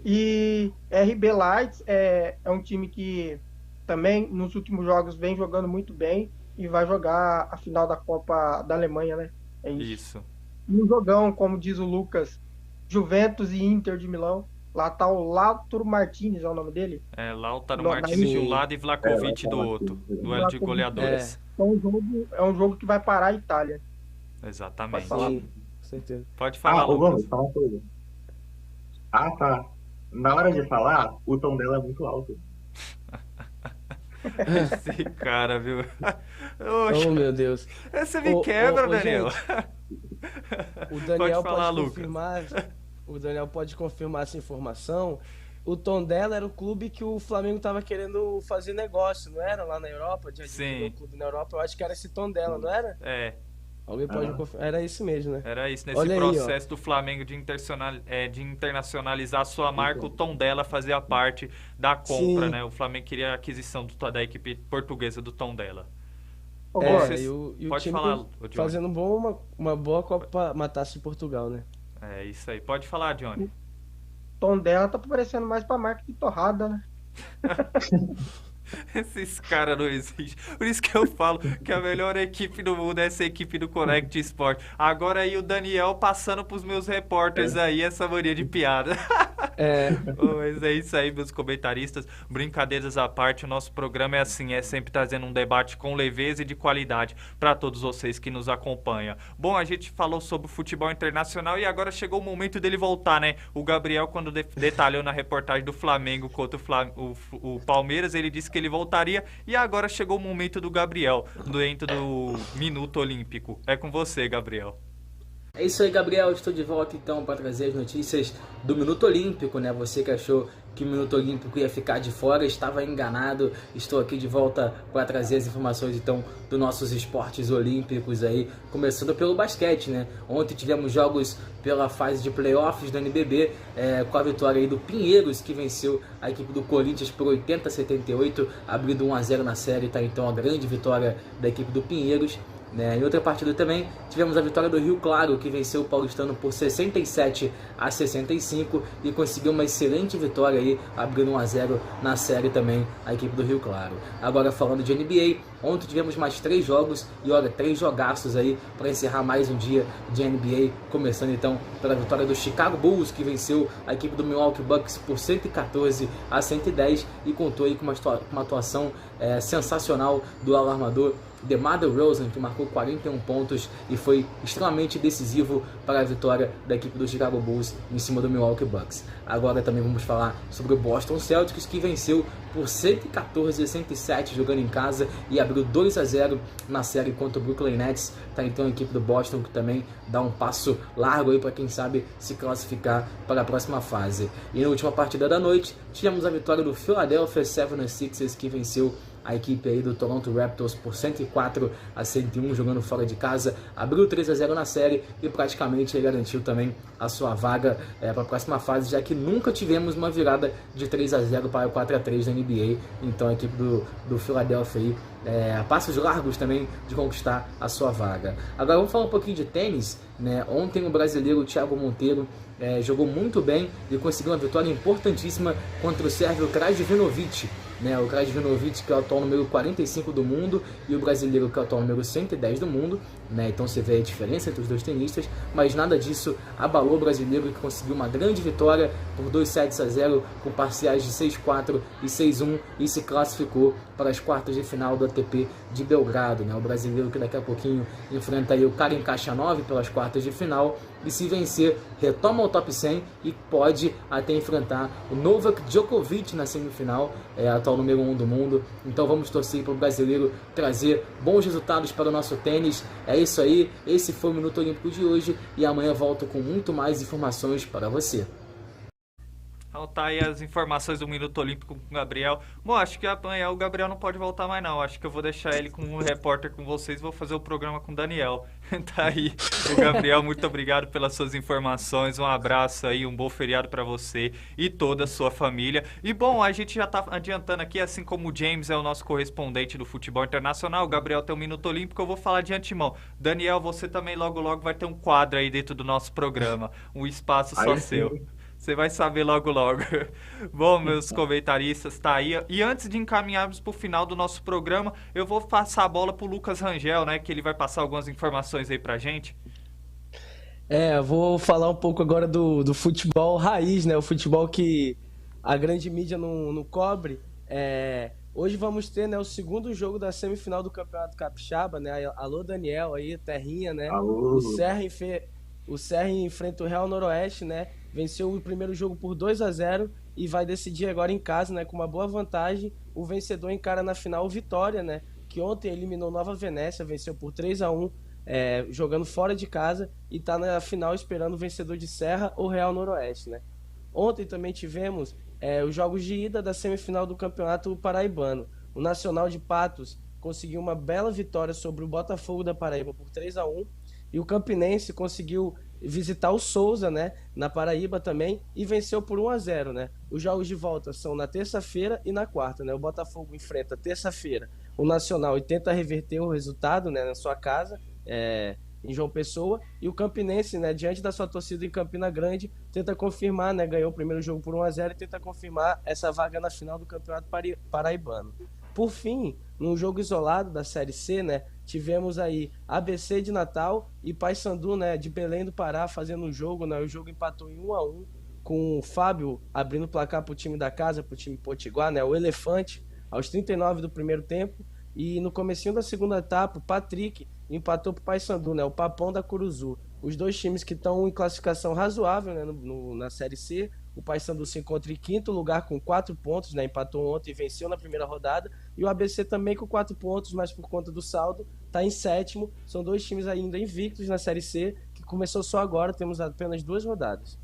E RB Leipzig é um time que também nos últimos jogos vem jogando muito bem e vai jogar a final da Copa da Alemanha, né? É isso. E um jogão, como diz o Lucas, Juventus e Inter de Milão. Lá tá o Lautaro Martinez, é o nome dele? Lautaro Martinez de um lado e Vlahovic do outro. Duelo de goleadores. Então, é um jogo que vai parar a Itália. Exatamente. Pode falar. Sim, com certeza. Pode falar, Lucas. Gomes, fala uma coisa. Tá. Na hora de falar, o tom dela é muito alto. Esse cara, viu? Oh, meu Deus. Você me quebra, Daniel. O Daniel pode falar, pode Lucas. confirmar. O Daniel pode confirmar essa informação. O Tondela era o clube que o Flamengo estava querendo fazer negócio, não era? Lá na Europa, de adquirir um clube na Europa. Eu acho que era esse Tondela, não era? Alguém pode confirmar? Era isso mesmo, né? Era isso, nesse processo do Flamengo de internacionalizar a sua marca, o Tondela fazia parte da compra, né? O Flamengo queria a aquisição da equipe portuguesa do Tondela. E o pode time falar, fazendo uma boa Copa, uma Taça de Portugal, né? É isso aí. Pode falar, Johnny. Tondela tá parecendo mais pra marca de torrada, né? Esses caras não existem. Por isso que eu falo que a melhor equipe do mundo é essa equipe do Connect Sport. Agora aí o Daniel passando pros meus repórteres aí essa mania de piada. Mas é isso aí, meus comentaristas. Brincadeiras à parte, o nosso programa é assim, é sempre trazendo um debate com leveza e de qualidade para todos vocês que nos acompanham. Bom, a gente falou sobre o futebol internacional e agora chegou o momento dele voltar, né? O Gabriel, quando detalhou na reportagem do Flamengo contra o Palmeiras, ele disse que ele voltaria e agora chegou o momento do Gabriel, dentro do Minuto Olímpico. É com você, Gabriel. É isso aí, Gabriel. Estou de volta então para trazer as notícias do Minuto Olímpico, né? Você que achou que o Minuto Olímpico ia ficar de fora, estava enganado. Estou aqui de volta para trazer as informações então dos nossos esportes olímpicos aí, começando pelo basquete, né? Ontem tivemos jogos pela fase de playoffs do NBB, com a vitória aí do Pinheiros, que venceu a equipe do Corinthians por 80-78, abrindo 1-0 na série, tá? Então a grande vitória da equipe do Pinheiros. Em outra partida também tivemos a vitória do Rio Claro, que venceu o Paulistano por 67-65 e conseguiu uma excelente vitória aí, abrindo 1-0 na série também a equipe do Rio Claro. Agora falando de NBA, Ontem tivemos mais 3 jogos e olha, 3 jogaços aí para encerrar mais um dia de NBA, começando então pela vitória do Chicago Bulls, que venceu a equipe do Milwaukee Bucks por 114-110 e contou aí com uma atuação sensacional do alarmador DeMar DeRozan, que marcou 41 pontos e foi extremamente decisivo para a vitória da equipe do Chicago Bulls em cima do Milwaukee Bucks. Agora também vamos falar sobre o Boston Celtics, que venceu por 114-107 jogando em casa e abriu 2-0 na série contra o Brooklyn Nets. Tá então a equipe do Boston que também dá um passo largo aí para quem sabe se classificar para a próxima fase. E na última partida da noite tivemos a vitória do Philadelphia 76ers, que venceu a equipe aí do Toronto Raptors por 104-101 jogando fora de casa, abriu 3-0 na série e praticamente garantiu também a sua vaga para a próxima fase, já que nunca tivemos uma virada de 3-0 para 4-3 na NBA. Então a equipe do Philadelphia aí, a passos largos também de conquistar a sua vaga. Agora vamos falar um pouquinho de tênis, né? Ontem o brasileiro Thiago Monteiro jogou muito bem e conseguiu uma vitória importantíssima contra o sérvio Krajinovic, né? O Krajinovic, que é o atual número 45 do mundo, e o brasileiro, que é o atual número 110 do mundo, né? Então você vê a diferença entre os dois tenistas, mas nada disso abalou o brasileiro, que conseguiu uma grande vitória por 2-0 com parciais de 6-4 e 6-1 e se classificou para as quartas de final do ATP de Belgrado, né? O brasileiro que daqui a pouquinho enfrenta aí o Karen Khachanov pelas quartas de final, e se vencer retoma o top 100 e pode até enfrentar o Novak Djokovic na semifinal, atual número 1 do mundo. Então vamos torcer para o brasileiro trazer bons resultados para o nosso tênis. É isso aí, esse foi o Minuto Olímpico de hoje e amanhã volto com muito mais informações para você. Então tá aí as informações do Minuto Olímpico com o Gabriel. Bom, acho que amanhã o Gabriel não pode voltar mais não. Acho que eu vou deixar ele com um repórter com vocês e vou fazer o programa com o Daniel. Tá aí o Gabriel, muito obrigado pelas suas informações. Um abraço aí, um bom feriado para você e toda a sua família. E bom, a gente já tá adiantando aqui, assim como o James é o nosso correspondente do futebol internacional, o Gabriel tem um Minuto Olímpico, eu vou falar de antemão. Daniel, você também logo vai ter um quadro aí dentro do nosso programa. Um espaço só seu. Você vai saber logo. Bom, meus comentaristas, tá aí. E antes de encaminharmos para o final do nosso programa, eu vou passar a bola para o Lucas Rangel, né? Que ele vai passar algumas informações aí pra gente. Eu vou falar um pouco agora do futebol raiz, né? O futebol que a grande mídia não cobre. Hoje vamos ter, né, o segundo jogo da semifinal do Campeonato Capixaba, né? Alô, Daniel aí, terrinha, né? Alô. O Serra enfrenta o Real Noroeste, né? Venceu o primeiro jogo por 2-0 e vai decidir agora em casa, né? Com uma boa vantagem. O vencedor encara na final o Vitória, né? Que ontem eliminou Nova Venécia, venceu por 3-1, jogando fora de casa, e tá na final esperando o vencedor de Serra ou Real Noroeste, né? Ontem também tivemos os jogos de ida da semifinal do Campeonato Paraibano. O Nacional de Patos conseguiu uma bela vitória sobre o Botafogo da Paraíba por 3-1, e o Campinense conseguiu visitar o Souza, né, na Paraíba também, e venceu por 1-0, né? Os jogos de volta são na terça-feira e na quarta, né? O Botafogo enfrenta terça-feira o Nacional e tenta reverter o resultado, né, na sua casa, em João Pessoa, e o Campinense, né, diante da sua torcida em Campina Grande, tenta confirmar, né, ganhou o primeiro jogo por 1-0 e tenta confirmar essa vaga na final do Campeonato Paraibano. Por fim, num jogo isolado da Série C, né, tivemos aí ABC de Natal e Paysandu, né, de Belém do Pará fazendo um jogo, né, o jogo empatou em 1-1, com o Fábio abrindo o placar para o time da casa, para o time potiguar, né, o Elefante, aos 39 do primeiro tempo, e no comecinho da segunda etapa, o Patrick empatou para o Paysandu, né, o Papão da Curuzu. Os dois times que estão em classificação razoável, né, na Série C. O Paysandu se encontra em quinto lugar com 4 pontos, né? Empatou ontem e venceu na primeira rodada. E o ABC também com 4 pontos, mas por conta do saldo está em sétimo. São dois times ainda invictos na Série C, que começou só agora, temos apenas 2 rodadas.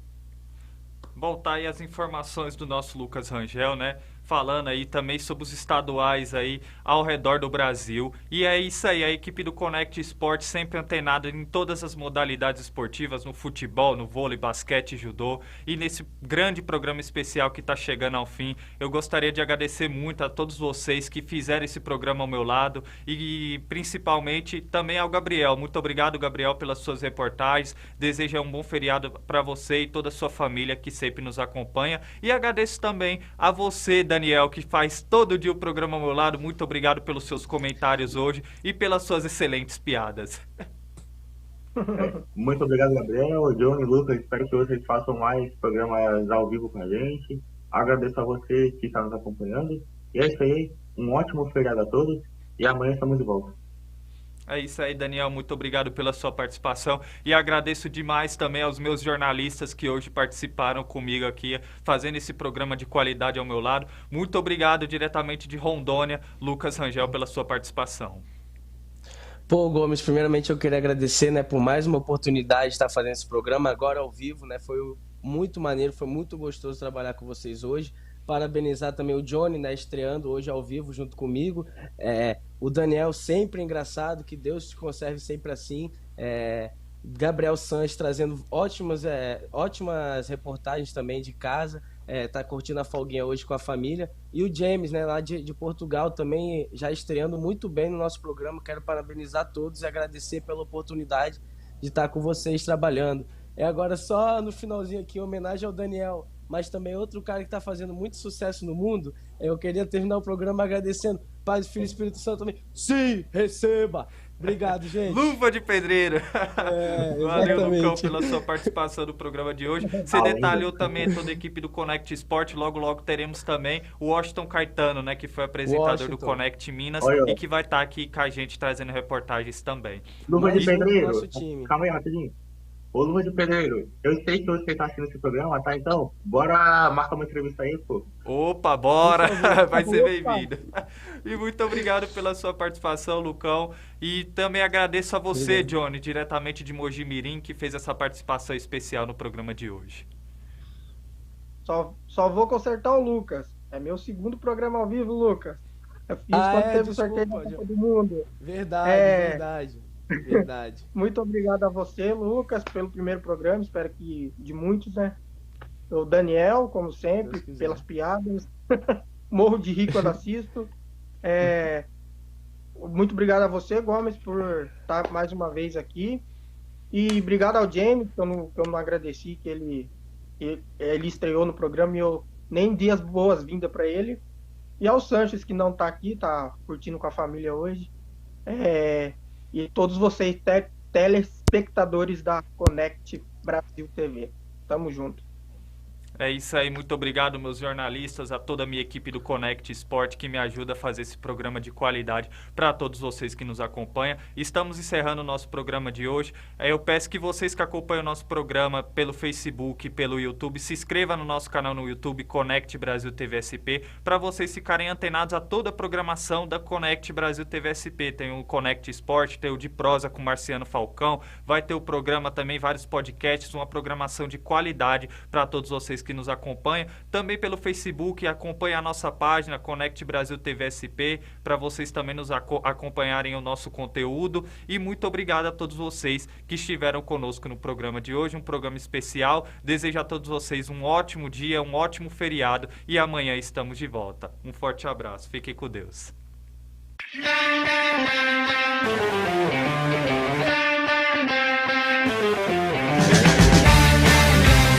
Bom, tá aí as informações do nosso Lucas Rangel, né? Falando aí também sobre os estaduais aí ao redor do Brasil. E é isso aí, a equipe do Connect Esporte sempre antenada em todas as modalidades esportivas, no futebol, no vôlei, basquete, judô. E nesse grande programa especial que está chegando ao fim, eu gostaria de agradecer muito a todos vocês que fizeram esse programa ao meu lado e principalmente também ao Gabriel. Muito obrigado, Gabriel, pelas suas reportagens. Desejo um bom feriado para você e toda a sua família que sempre nos acompanha. E agradeço também a você, Daniel, que faz todo dia o programa ao meu lado, muito obrigado pelos seus comentários hoje e pelas suas excelentes piadas. Muito obrigado, Gabriel, Johnny, Lucas. Espero que vocês façam mais programas ao vivo com a gente. Agradeço a você que está nos acompanhando. E é isso aí. Um ótimo feriado a todos. E amanhã estamos de volta. É isso aí, Daniel. Muito obrigado pela sua participação. E agradeço demais também aos meus jornalistas que hoje participaram comigo aqui, fazendo esse programa de qualidade ao meu lado. Muito obrigado diretamente de Rondônia, Lucas Rangel, pela sua participação. Pô, Gomes, primeiramente eu queria agradecer, né, por mais uma oportunidade de estar fazendo esse programa agora ao vivo, né, foi muito maneiro, foi muito gostoso trabalhar com vocês hoje. Parabenizar também o Johnny, né, estreando hoje ao vivo junto comigo. O Daniel sempre engraçado, que Deus te conserve sempre assim. Gabriel Sanches trazendo ótimas reportagens também de casa. Tá curtindo a folguinha hoje com a família. E o James, né, lá de Portugal, também já estreando muito bem no nosso programa. Quero parabenizar todos e agradecer pela oportunidade de estar com vocês trabalhando. Agora só no finalzinho aqui, em homenagem ao Daniel, mas também outro cara que está fazendo muito sucesso no mundo. Eu queria terminar o programa agradecendo Pai, Filho e Espírito Santo também. Sim, receba! Obrigado, gente. Luva de pedreiro. Valeu, Lucão, pela sua participação no programa de hoje. Você detalhou também toda a equipe do Connect Sport. Logo, logo teremos também o Washington Caetano, né, que foi apresentador do Connect Minas e que vai estar aqui com a gente trazendo reportagens também. Luva de pedreiro. Calma aí, rapidinho. Ô, Luva de Pedreiro, eu sei que você está assistindo esse programa, tá? Então, bora marcar uma entrevista aí, pô. Opa, bora! Vai ser bem-vindo. E muito obrigado pela sua participação, Lucão. E também agradeço a você, Johnny, diretamente de Mogi Mirim, que fez essa participação especial no programa de hoje. Só vou consertar o Lucas. É meu segundo programa ao vivo, Lucas. Eu fiz quando teve o sorteio da Copa do Mundo. Verdade. Muito obrigado a você, Lucas, pelo primeiro programa. Espero que de muitos, né? O Daniel, como sempre, pelas piadas. Morro de rir quando assisto. Muito obrigado a você, Gomes, por estar mais uma vez aqui. E obrigado ao James, que eu não agradeci, que ele estreou no programa e eu nem dei as boas-vindas para ele. E ao Sanches, que não está aqui, está curtindo com a família hoje. E todos vocês, telespectadores da Connect Brasil TV. Tamo junto. É isso aí, muito obrigado, meus jornalistas, a toda a minha equipe do Connect Sport que me ajuda a fazer esse programa de qualidade para todos vocês que nos acompanham. Estamos encerrando o nosso programa de hoje. Eu peço que vocês que acompanham o nosso programa pelo Facebook, pelo YouTube, se inscrevam no nosso canal no YouTube, Connect Brasil TV SP, para vocês ficarem antenados a toda a programação da Connect Brasil TV SP. Tem o Connect Sport, tem o de prosa com Marciano Falcão, vai ter o programa também, vários podcasts, uma programação de qualidade para todos vocês que nos acompanham. Também pelo Facebook, acompanhe a nossa página Connect Brasil TV SP, para vocês também nos acompanharem o nosso conteúdo. E muito obrigado a todos vocês que estiveram conosco no programa de hoje, um programa especial. Desejo a todos vocês um ótimo dia, um ótimo feriado e amanhã estamos de volta. Um forte abraço, fiquem com Deus.